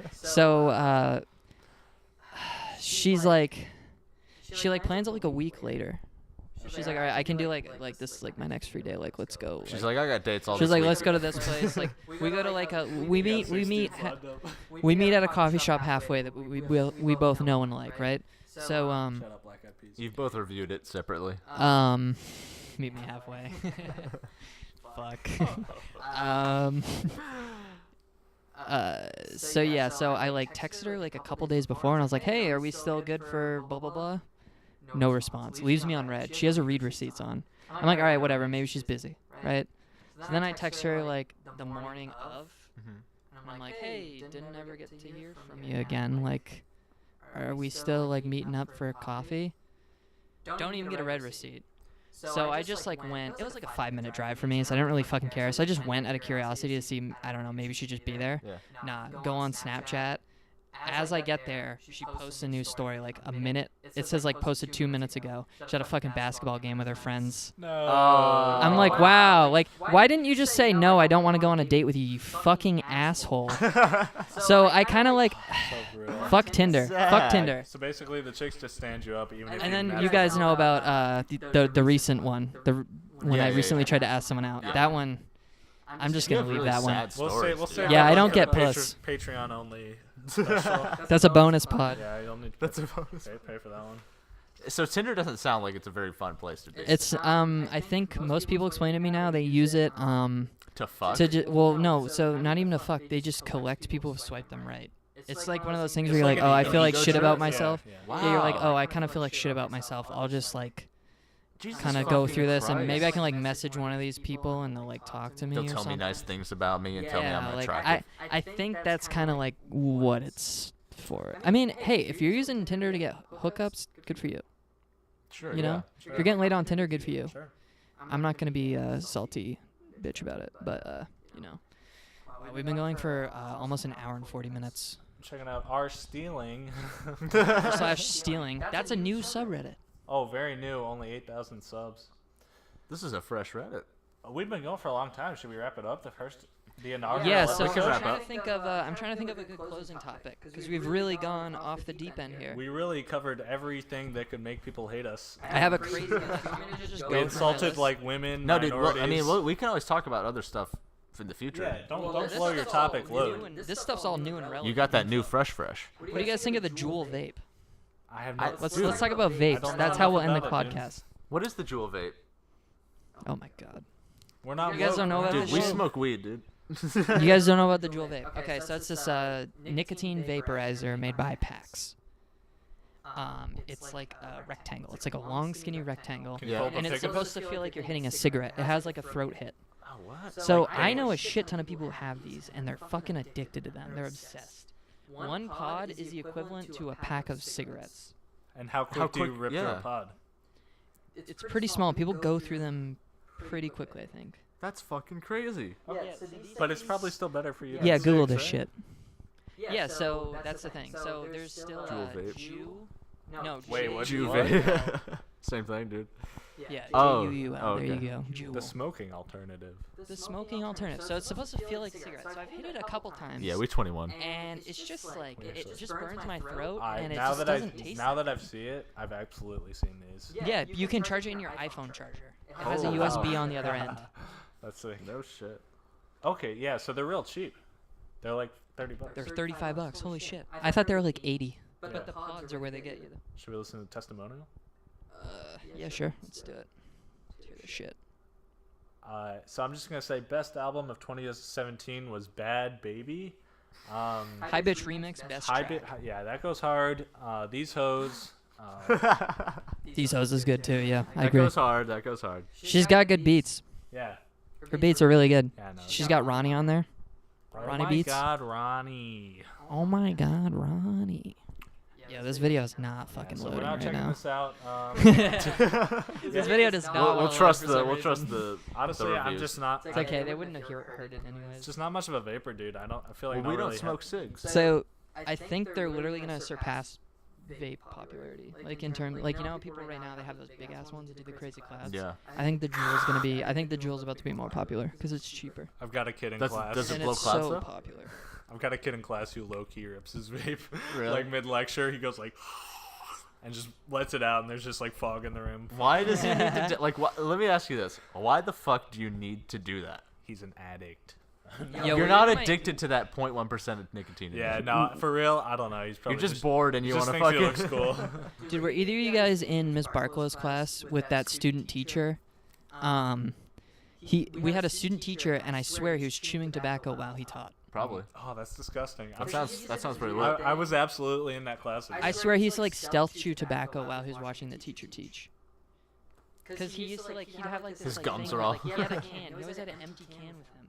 she's like, she like plans it like a week later. She's like, all right, I can do like this is like my next free day. Like, let's go. she's like, I got dates all She's this like, week. let's go to this place. Like, we go to like a we Yeah, meet 16 lined up. we meet at a coffee shop halfway that we both know and like, right? So Shut up, Black Eyed Peas. You've both reviewed it separately. meet me halfway. Fuck. So yeah, so I like texted her like a couple days before and I was like, hey, are we still good for blah blah blah? No response. Leaves me on red. She has her read receipts on. I'm like, all right, whatever. Maybe she's busy, right? So then I text her like the morning of, and I'm like, hey, didn't ever get to hear from you again. Like, are we still like meeting up for coffee? Don't even get a red receipt. So I just like went. It was like a 5-minute drive for me, so I didn't really fucking care. So I just went out of curiosity to see. I don't know. Maybe she'd just be there. Yeah. Nah, go on Snapchat. As I get there, she posts a new story like a minute. It says like posted 2 minutes ago. She had a fucking basketball game with her friends. No. I'm like, wow. Like, why didn't you just say no? I don't want to go on a date with you, you fucking asshole. So I kind of like, So brutal. fuck Tinder. Fuck Sad. Tinder. So basically, the chicks just stand you up even if And you're then mad you at guys them. know about the recent one. When Yeah, I yeah, recently yeah. tried to ask someone out. Yeah. That one, I'm just You gonna have leave really that one. sad We'll stories, say dude. Yeah, I don't for get the puss. Patreon only special. That's a bonus pod. Yeah, you'll need to That's a bonus. pay for that one. So Tinder doesn't sound like it's a very fun place to be. It's I think most people explain to me now they use it To fuck. to well no, so not even to fuck, they just collect people who swipe them right. It's like one of those things where you're like, like oh, an I feel like ego shit trip? about Yeah, myself. Yeah. Yeah, you're like, Wow. oh, I kind of feel like shit about myself. I'll just like Jesus kind of go fucking through this, and Christ. maybe I can like message one of these people, and they'll like talk to me They'll or tell something. me nice things about me and tell me Yeah, I'm like attractive. I think that's kind of like what it's for. I mean, hey, if you're using Tinder to get hookups, good for you. Sure. You know, yeah. if you're getting laid on Tinder, good for you. Sure. I'm not gonna be a salty bitch about it, but you know, we've been going for almost an hour and 40 minutes. Checking out our stealing. / stealing. That's a new subreddit. Oh, very new. Only 8,000 subs. This is a fresh Reddit. We've been going for a long time. Should we wrap it up? The inaugural Yeah, episode? so we can I'm wrap trying up. to think of I'm trying to think of a good closing topic because we've really gone off the deep end here. We really covered everything that could make people hate us. I have a crazy list. You want me to just go We through my insulted list? like women, No, dude. Well, I mean, minorities. we can always talk about other stuff for the future. Yeah, don't Well, don't this blow your stuff's all topic new load. and- This stuff's all new and relevant. You got that new fresh. What do you guys think of the Juul vape? I have I- no. Let's Dude. talk about vapes. don't know That's how enough we'll end the about it, dude. podcast. What is the Juul vape? Oh my god. We're not. You guys woke. don't know about Dude, this we shit? smoke weed, dude. You guys don't know about the Juul vape? Okay, so it's this nicotine vaporizer made by Pax. It's like a rectangle. It's like a long, skinny rectangle, Can you Yeah. pull up a and it's figure? supposed to feel like you're hitting a cigarette. It has like a throat hit. Oh, what? So I know a shit ton of people who have these, and they're fucking addicted to them. They're obsessed. One pod is the equivalent to a pack of cigarettes. And how quick do you quick- rip through yeah. a pod? It's pretty small. People go through them pretty quickly, I think. That's fucking crazy. But it's probably still better for you. Yeah, than Google cigs, this right? shit. Yeah, so that's the thing. So there's still Juul vape. Jew. No, Wait, what? Juul What? vape. Same thing, dude. Yeah, Oh, J-U-U-L. oh, There you okay. go. Juul. The smoking alternative. The smoking alternative. So it's supposed to feel like cigarettes. So I've hit it a couple times. Yeah, we 21. And it's just like We it actually- just burns my throat, and it now just that doesn't taste. now that I've seen it, I've absolutely seen these. Yeah, you can charge it in your iPhone charger. It has a Oh, USB wow. on the other end. Let's see. No shit. Okay, yeah, so they're real cheap. They're like $30. They're $35. Holy shit! I thought they were like 80. Yeah. But the pods are where they get you. Should we listen to the testimonial? Yeah, sure. Let's do it. Let's hear this shit. So I'm just gonna say best album of 2017 was Bad Baby. High Bitch Remix, best track. Yeah, that goes hard. These hoes. These hoes is good too. Yeah, I That agree. goes hard. That goes hard. She's got good beats. Yeah. Her beats are really good. Yeah, I know. She's got Ronnie on there. Oh Ronnie my beats. God, Ronnie. Oh my God, Ronnie. Yeah, this video is not Yeah, fucking so we're loading not right checking now. this out. This video does not. We'll load trust for the. some We'll reason. trust the. Honestly, the I'm reviews. just not. It's okay. They wouldn't have heard it anyways. It's just not much of a vapor, dude. I feel like Well, I we don't really smoke cigs. So I think they're literally gonna surpass vape popularity. Like in terms, like you know, people right now they have those big ass ones that do the crazy clouds. Yeah. I think the Juul's gonna be. I think the Juul's about to be more popular because it's cheaper I've got a kid in Does class. it and blow it's clouds so though? popular. I've got a kid in class who low key rips his vape. Really? Like mid lecture, he goes like, and just lets it out, and there's just like fog in the room. Why does he need to like? Let me ask you this: why the fuck do you need to do that? He's an addict. Yo, You're we not might- addicted to that 0.1% of nicotine. in Yeah, it. no, for real. I don't know. He's You're probably just bored and you just want to thinks fucking. he looks cool. Dude, were either of you guys in Miss Barklow's class with that student teacher? We had a student teacher, and I swear he was chewing tobacco while he taught. Probably. Oh, that's disgusting. That sounds pretty I, lit. I was absolutely in that class. I swear he used to like stealth chew tobacco while he was watching the teacher teach. Because he used to like, he'd have like this His like, gums thing are where, all- like, he had a can. He always had an empty can with him.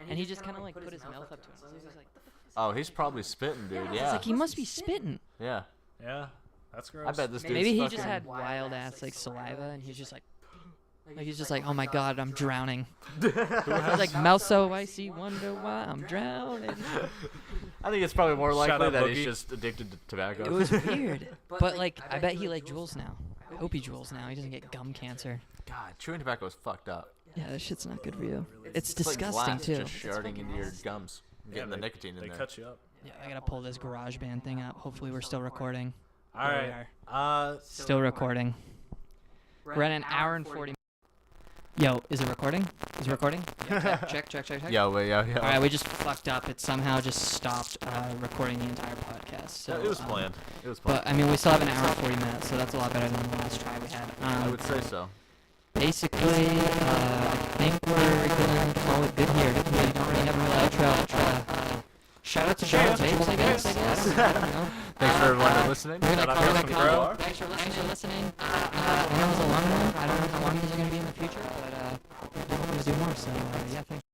And he just kind of like put his mouth up to him. So he was like, Oh, he's probably spitting, dude. it's Yeah. like he must be spitting. Yeah. Yeah, that's gross. I bet this dude's Maybe he fucking... just had wild ass like saliva, and he's just like he's just like, oh my god, I'm drowning. He's like, mouth so icy, wonder why I'm drowning. I think it's probably more Shout likely out that Boogie. he's just addicted to tobacco. It was weird, but like, I bet he like Juuls now. I hope he Juuls now. He doesn't get gum cancer. God, chewing tobacco is fucked up. Yeah, that shit's not good for you. It's It's like disgusting glass too. just sharding into your gums, and Yeah, getting the nicotine in They there. cut you up. Yeah, I gotta pull this GarageBand thing up. Hopefully, we're still recording. All There we right. are. Still recording. We're at an hour and 40. Yo, is it recording? Is it recording? Yeah, check. Yeah, wait, yeah. All right, we just fucked up. It somehow just stopped recording the entire podcast. So, Yeah, it was planned. It was planned. But I mean, we still have an hour and 40 minutes, so that's a lot better than the last try we had. I would say so. Basically, I think we're gonna call it good here. We don't really have a real outro. Shout out to Charles Vapes, I guess. I don't know. Thanks for everyone listening. We're gonna Shout out call to it Justin a Bro. call. Thanks for listening. I know it was a long one. I don't know how long these are gonna be in the future, but we'll always do more. So yeah, thanks.